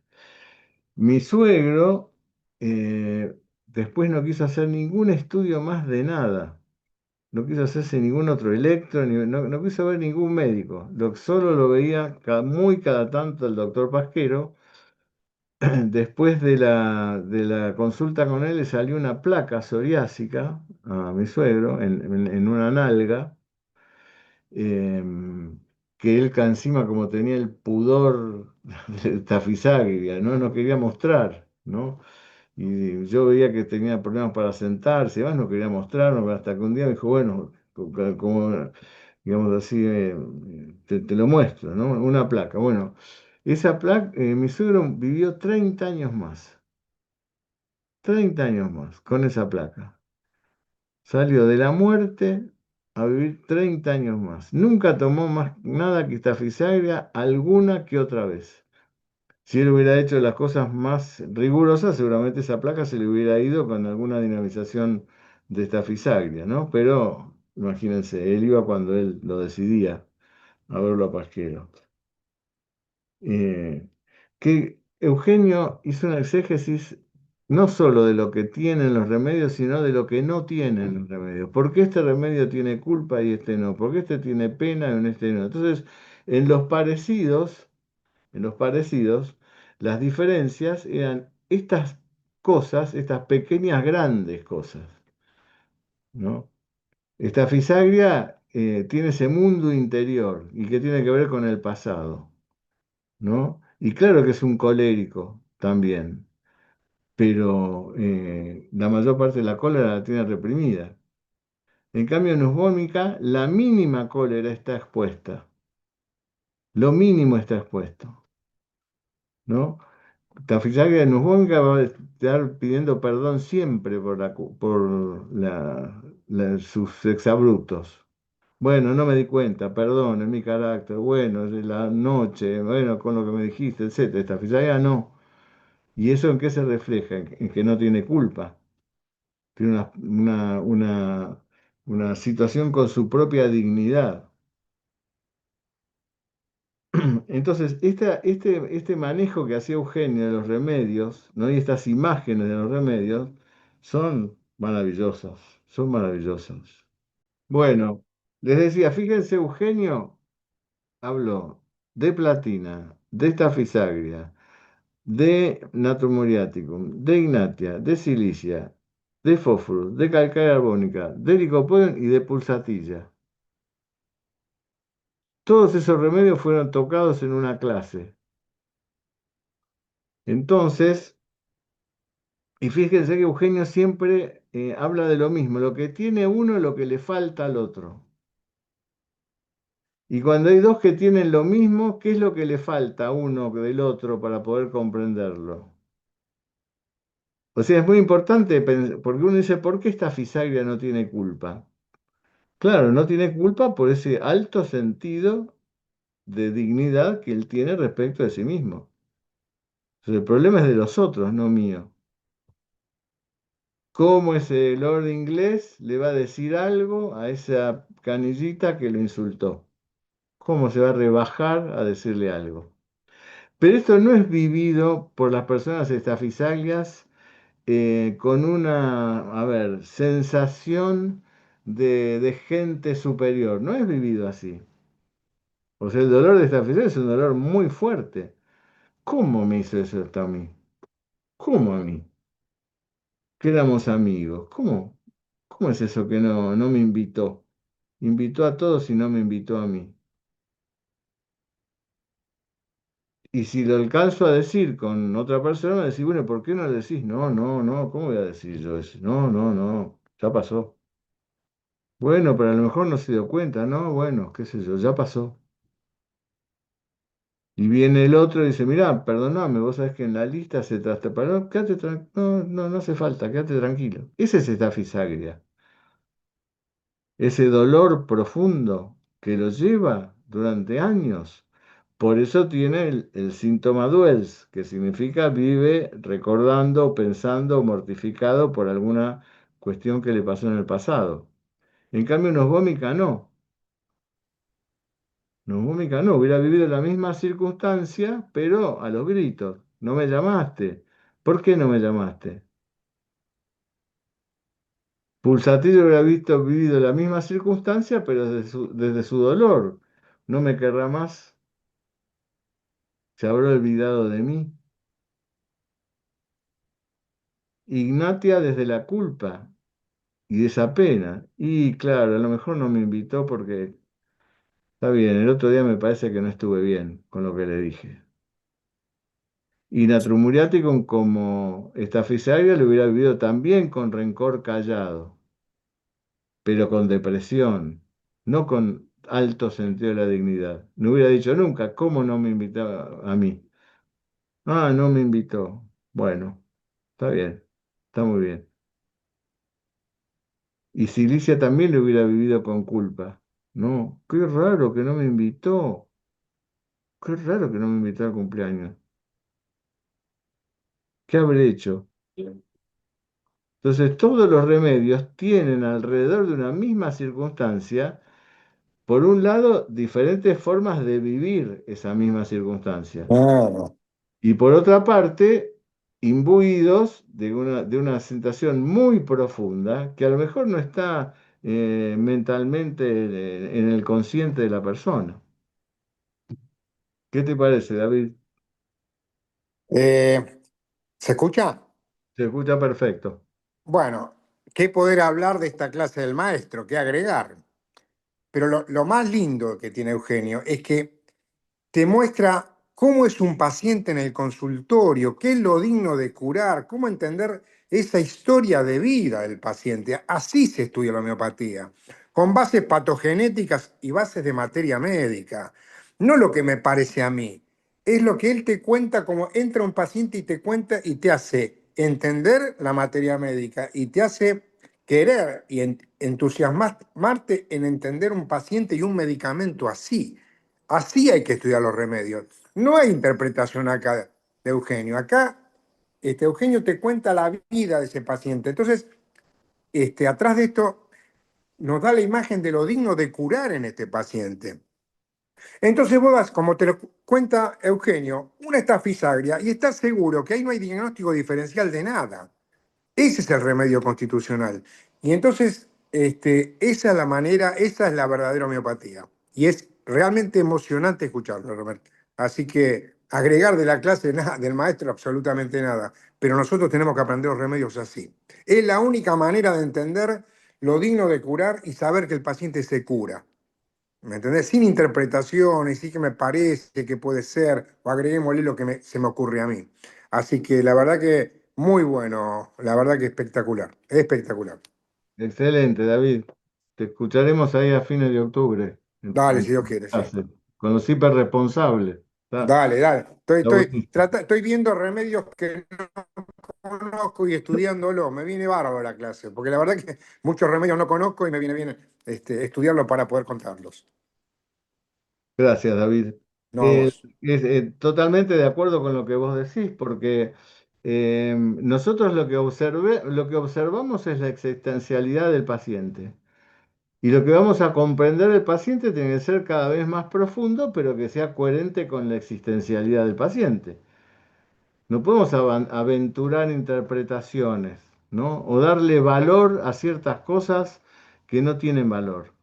Speaker 1: Mi suegro después no quiso hacer ningún estudio más de nada. No quiso hacerse ningún otro electro, no quiso ver ningún médico. Solo lo veía muy cada tanto el doctor Pasquero. Después de la consulta con él le salió una placa psoriásica a mi suegro en una nalga, em, que él encima como tenía el pudor de Tafisagria, ¿no? No quería mostrar, ¿no? Y yo veía que tenía problemas para sentarse, y más no quería mostrarnos, hasta que un día me dijo, bueno, como, digamos así, te lo muestro, ¿no? Una placa. Bueno, esa placa, mi suegro vivió 30 años más con esa placa. Salió de la muerte a vivir 30 años más. Nunca tomó más nada que estafisagria alguna que otra vez. Si él hubiera hecho las cosas más rigurosas, seguramente esa placa se le hubiera ido con alguna dinamización de esta fisaglia, ¿no? Pero imagínense, él iba cuando él lo decidía a verlo a Pasquero. Eh, que Eugenio hizo una exégesis no solo de lo que tienen los remedios, sino de lo que no tienen los remedios. ¿Por qué este remedio tiene culpa y este no? ¿Por qué este tiene pena y este no? Entonces, en los parecidos, en los parecidos, las diferencias eran estas cosas, estas pequeñas grandes cosas, ¿no? Esta fisagria tiene ese mundo interior y que tiene que ver con el pasado, ¿no? Y claro que es un colérico también, pero la mayor parte de la cólera la tiene reprimida. En cambio, en Usbómica, la mínima cólera está expuesta, lo mínimo está expuesto, ¿no? Tafizaglia en Usbómica va a estar pidiendo perdón siempre por, sus exabruptos. Bueno, no me di cuenta, perdón, es mi carácter, bueno, es la noche, bueno, con lo que me dijiste, etcétera. Esta no. ¿Y eso en qué se refleja? En que no tiene culpa. Tiene una situación con su propia dignidad. Entonces, este manejo que hacía Eugenio de los remedios, ¿no? Y estas imágenes de los remedios son maravillosas, son maravillosas. Bueno, les decía, fíjense, Eugenio habló de platina, de estafisagria, de Natrium muriaticum, de ignatia, de silicia, de fósforo, de calcárea arbónica, de licopodium y de pulsatilla. Todos esos remedios fueron tocados en una clase. Entonces, y fíjense que Eugenio siempre habla de lo mismo, lo que tiene uno, lo que le falta al otro. Y cuando hay dos que tienen lo mismo, ¿qué es lo que le falta a uno del otro para poder comprenderlo? O sea, es muy importante porque uno dice, ¿por qué esta fisagria no tiene culpa? Claro, no tiene culpa por ese alto sentido de dignidad que él tiene respecto de sí mismo. Entonces, el problema es de los otros, no mío. ¿Cómo ese lord inglés le va a decir algo a esa canillita que lo insultó? ¿Cómo se va a rebajar a decirle algo? Pero esto no es vivido por las personas estafisaglias con una, a ver, sensación de gente superior. No es vivido así. O sea, el dolor de esta afición es un dolor muy fuerte. ¿Cómo me hizo eso esto a mí? ¿Cómo a mí? Que éramos amigos. ¿Cómo es eso que no me invitó? Invitó a todos y no me invitó a mí. Y si lo alcanzo a decir con otra persona, me decís, bueno, ¿por qué no le decís? No, no, no, ¿cómo voy a decir yo eso? No, no, no, ya pasó. Bueno, pero a lo mejor no se dio cuenta, ¿no? Bueno, qué sé yo, ya pasó. Y viene el otro y dice, mirá, perdoname, vos sabés que en la lista se traspaparó, no, quédate tranquilo, no, no, no hace falta, quédate tranquilo. Ese es estafisagria, ese dolor profundo que lo lleva durante años. Por eso tiene el síntoma Duels, que significa vive recordando, pensando, mortificado por alguna cuestión que le pasó en el pasado. En cambio, unos vómica no. No, Mónica no, hubiera vivido la misma circunstancia, pero a los gritos. No me llamaste. ¿Por qué no me llamaste? Pulsatillo hubiera vivido la misma circunstancia, pero desde su dolor. No me querrá más. Se habrá olvidado de mí. Ignatia desde la culpa y de esa pena. Y claro, a lo mejor no me invitó porque está bien, el otro día me parece que no estuve bien con lo que le dije. Y Natrumuriaticum como Estafisaria lo hubiera vivido también con rencor callado, pero con depresión, no con alto sentido de la dignidad. No hubiera dicho nunca, ¿cómo no me invitó a mí? Ah, no me invitó. Bueno, está bien, está muy bien. Y Silicia también lo hubiera vivido con culpa. No, qué raro que no me invitó. Qué raro que no me invitó al cumpleaños. ¿Qué habré hecho? Entonces, todos los remedios tienen alrededor de una misma circunstancia, por un lado, diferentes formas de vivir esa misma circunstancia.
Speaker 4: Claro.
Speaker 1: Y por otra parte, imbuidos de una sensación muy profunda que a lo mejor no está mentalmente en el consciente de la persona. ¿Qué te parece, David?
Speaker 4: ¿Se escucha?
Speaker 1: Se escucha perfecto.
Speaker 4: Bueno, qué poder hablar de esta clase del maestro, qué agregar. Pero lo más lindo que tiene Eugenio es que te muestra cómo es un paciente en el consultorio, qué es lo digno de curar, cómo entender esa historia de vida del paciente. Así se estudia la homeopatía, con bases patogenéticas y bases de materia médica. No lo que me parece a mí, es lo que él te cuenta, como entra un paciente y te cuenta y te hace entender la materia médica y te hace querer y entusiasmarte en entender un paciente y un medicamento así. Así hay que estudiar los remedios. No hay interpretación acá de Eugenio. Acá Eugenio te cuenta la vida de ese paciente. Entonces, atrás de esto nos da la imagen de lo digno de curar en este paciente. Entonces vos das, como te lo cuenta Eugenio, una estafisagria y estás seguro que ahí no hay diagnóstico diferencial de nada. Ese es el remedio constitucional. Y entonces, esa es la manera, esa es la verdadera homeopatía. Y es realmente emocionante escucharlo, Roberto. Así que agregar de la clase nada, del maestro absolutamente nada. Pero nosotros tenemos que aprender los remedios así. Es la única manera de entender lo digno de curar y saber que el paciente se cura. ¿Me entendés? Sin interpretaciones, sí que me parece que puede ser, o agreguémosle lo que se me ocurre a mí. Así que la verdad que muy bueno, la verdad que espectacular, espectacular.
Speaker 1: Excelente, David. Te escucharemos ahí a fines de octubre
Speaker 4: Dale,
Speaker 1: en
Speaker 4: si Dios quiere, sí.
Speaker 1: clase, con los hiperresponsables.
Speaker 4: Dale, dale. Estoy,
Speaker 1: Está
Speaker 4: estoy,
Speaker 1: buenísimo.
Speaker 4: estoy viendo remedios que no conozco y estudiándolo. Me viene bárbaro la clase, porque la verdad que muchos remedios no conozco y me viene bien estudiarlos para poder contarlos.
Speaker 1: Gracias, David.
Speaker 4: No a vos.
Speaker 1: Totalmente de acuerdo con lo que vos decís, porque nosotros lo que observamos es la existencialidad del paciente. Y lo que vamos a comprender del paciente tiene que ser cada vez más profundo, pero que sea coherente con la existencialidad del paciente. No podemos aventurar interpretaciones, ¿no? O darle valor a ciertas cosas que no tienen valor,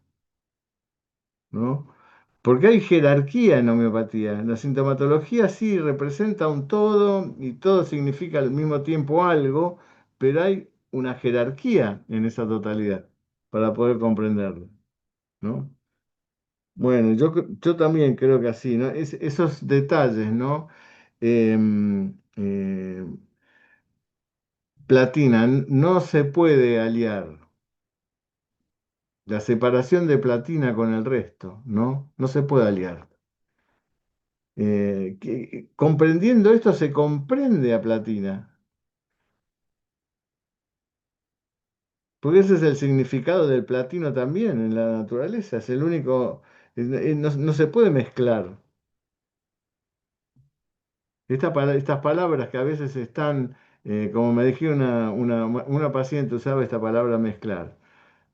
Speaker 1: ¿no? Porque hay jerarquía en homeopatía. La sintomatología sí representa un todo y todo significa al mismo tiempo algo, pero hay una jerarquía en esa totalidad para poder comprenderlo, ¿no? Bueno, yo también creo que así, ¿no? Esos detalles, ¿no? Eh, Platina, no se puede aliar la separación de platina con el resto, ¿no? No se puede aliar. Comprendiendo esto se comprende a platina, porque ese es el significado del platino también en la naturaleza, es el único, no, no se puede mezclar. Estas palabras que a veces están, como me dijeron una paciente usaba esta palabra mezclar,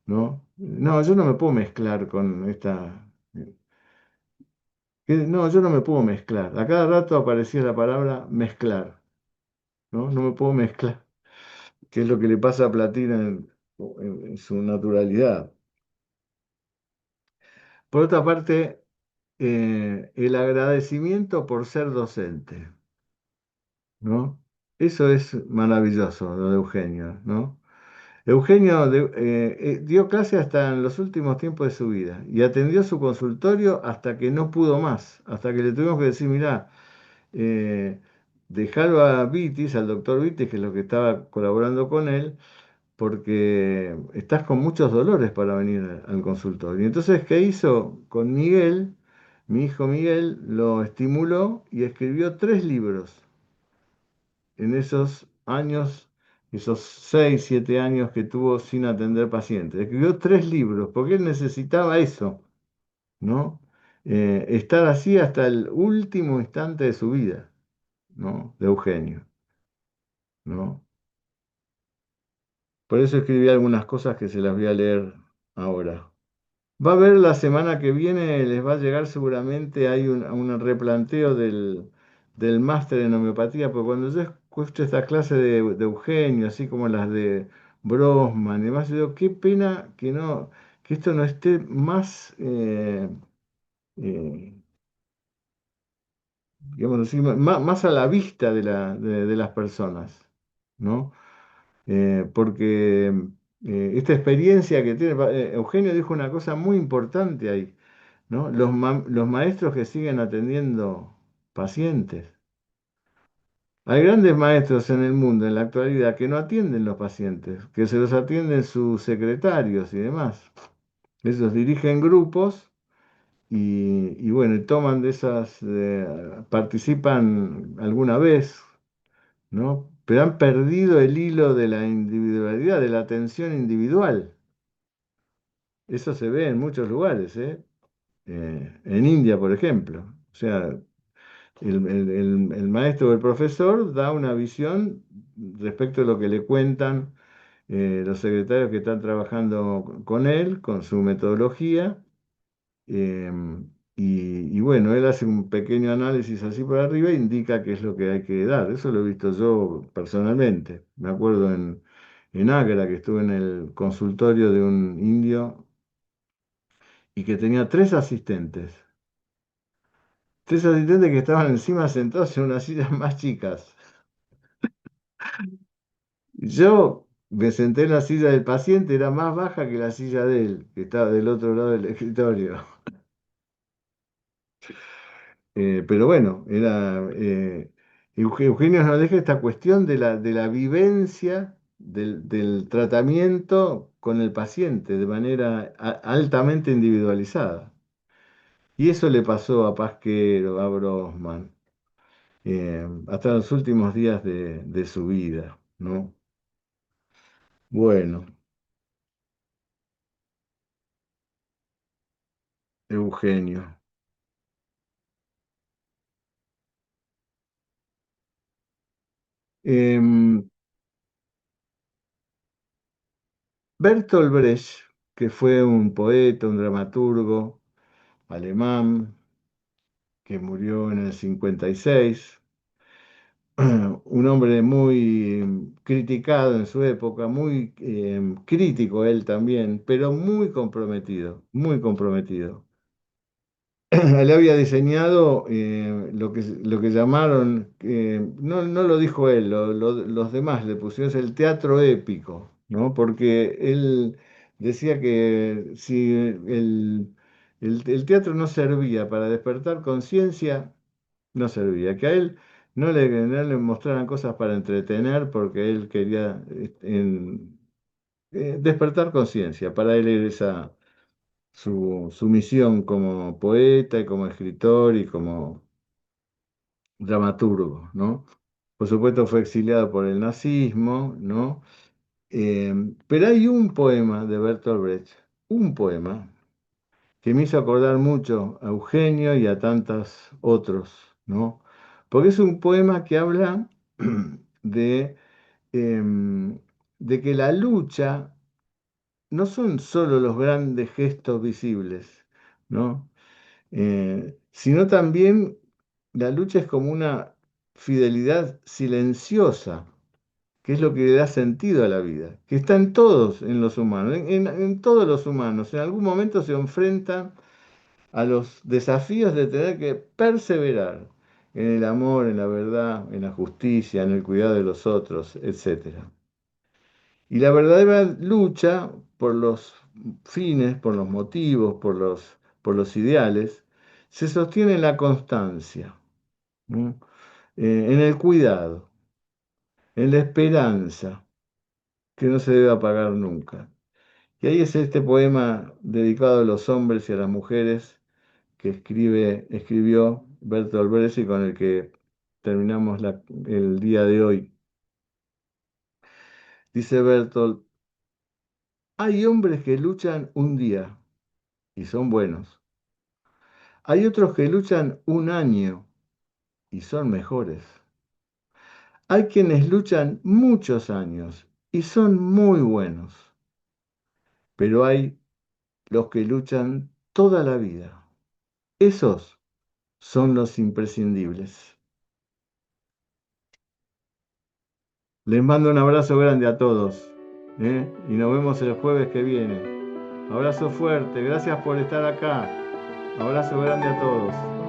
Speaker 1: ¿no? No, yo no me puedo mezclar con esta. No, yo no me puedo mezclar. A cada rato aparecía la palabra mezclar, ¿no? No me puedo mezclar, que es lo que le pasa a Platina en su naturalidad. Por otra parte, el agradecimiento por ser docente, ¿no? Eso es maravilloso, lo de Eugenio, ¿no? Eugenio dio clase hasta en los últimos tiempos de su vida y atendió su consultorio hasta que no pudo más, hasta que le tuvimos que decir, mirá, eh, dejarlo a Vitis, al doctor Vitis, que es lo que estaba colaborando con él, porque estás con muchos dolores para venir al consultorio. Y entonces, ¿qué hizo? Con Miguel, mi hijo Miguel, lo estimuló y escribió 3 libros en esos años, esos 6, 7 años que tuvo sin atender pacientes. Escribió 3 libros porque él necesitaba eso, ¿no? Estar así hasta el último instante de su vida, ¿no? De Eugenio. ¿no? Por eso escribí algunas cosas que se las voy a leer ahora. Va a haber la semana que viene, les va a llegar seguramente, hay un replanteo del máster en homeopatía, porque cuando yo escucho esta clase de Eugenio, así como las de Brosman y demás, yo digo, qué pena que no, que esto no esté más, eh, digamos así, más a la vista de las personas, ¿no? Porque esta experiencia que tiene, Eugenio dijo una cosa muy importante ahí, ¿no? Los maestros que siguen atendiendo pacientes. Hay grandes maestros en el mundo en la actualidad que no atienden los pacientes, que se los atienden sus secretarios y demás. Esos dirigen grupos y bueno, y toman de esas, participan alguna vez, ¿no? Pero han perdido el hilo de la individualidad, de la atención individual. Eso se ve en muchos lugares, ¿eh? En India, por ejemplo. O sea, el maestro o el profesor da una visión respecto a lo que le cuentan los secretarios que están trabajando con él, con su metodología, eh, y bueno, él hace un pequeño análisis así por arriba e indica qué es lo que hay que dar. Eso lo he visto yo personalmente. Me acuerdo en Agra, que estuve en el consultorio de un indio y que tenía tres asistentes que estaban encima sentados en unas sillas más chicas. Yo me senté en la silla del paciente, era más baja que la silla de él, que estaba del otro lado del escritorio. Pero bueno, Eugenio nos deja esta cuestión de la vivencia del tratamiento con el paciente de manera altamente individualizada. Y eso le pasó a Pasquero, a Brosman, hasta los últimos días de su vida, ¿no? Bueno, Eugenio. Em, Bertolt Brecht, que fue un poeta, un dramaturgo alemán, que murió en el 56, un hombre muy criticado en su época, muy crítico él también, pero muy comprometido, muy comprometido. Él había diseñado lo que llamaron, no lo dijo él, los demás le pusieron el teatro épico, ¿no? Porque él decía que si el teatro no servía para despertar conciencia, no servía, que a él no le mostraran cosas para entretener porque él quería despertar conciencia, para él era esa su misión como poeta y como escritor y como dramaturgo, ¿no? Por supuesto fue exiliado por el nazismo, ¿no? Pero hay un poema de Bertolt Brecht, un poema que me hizo acordar mucho a Eugenio y a tantos otros, ¿no? Porque es un poema que habla de, em, de que la lucha no son solo los grandes gestos visibles, ¿no? Sino también la lucha es como una fidelidad silenciosa, que es lo que le da sentido a la vida, que está en todos, en los humanos, en todos los humanos. En algún momento se enfrentan a los desafíos de tener que perseverar en el amor, en la verdad, en la justicia, en el cuidado de los otros, etcétera. Y la verdadera lucha por los fines, por los motivos, por los ideales, se sostiene en la constancia, ¿no? En el cuidado, en la esperanza, que no se debe apagar nunca. Y ahí es este poema dedicado a los hombres y a las mujeres que escribió Bertolt Brecht y con el que terminamos el día de hoy. Dice Bertolt, hay hombres que luchan un día y son buenos. Hay otros que luchan un año y son mejores. Hay quienes luchan muchos años y son muy buenos, pero hay los que luchan toda la vida. Esos son los imprescindibles. Les mando un abrazo grande a todos, y nos vemos el jueves que viene. Abrazo fuerte, gracias por estar acá. Abrazo grande a todos.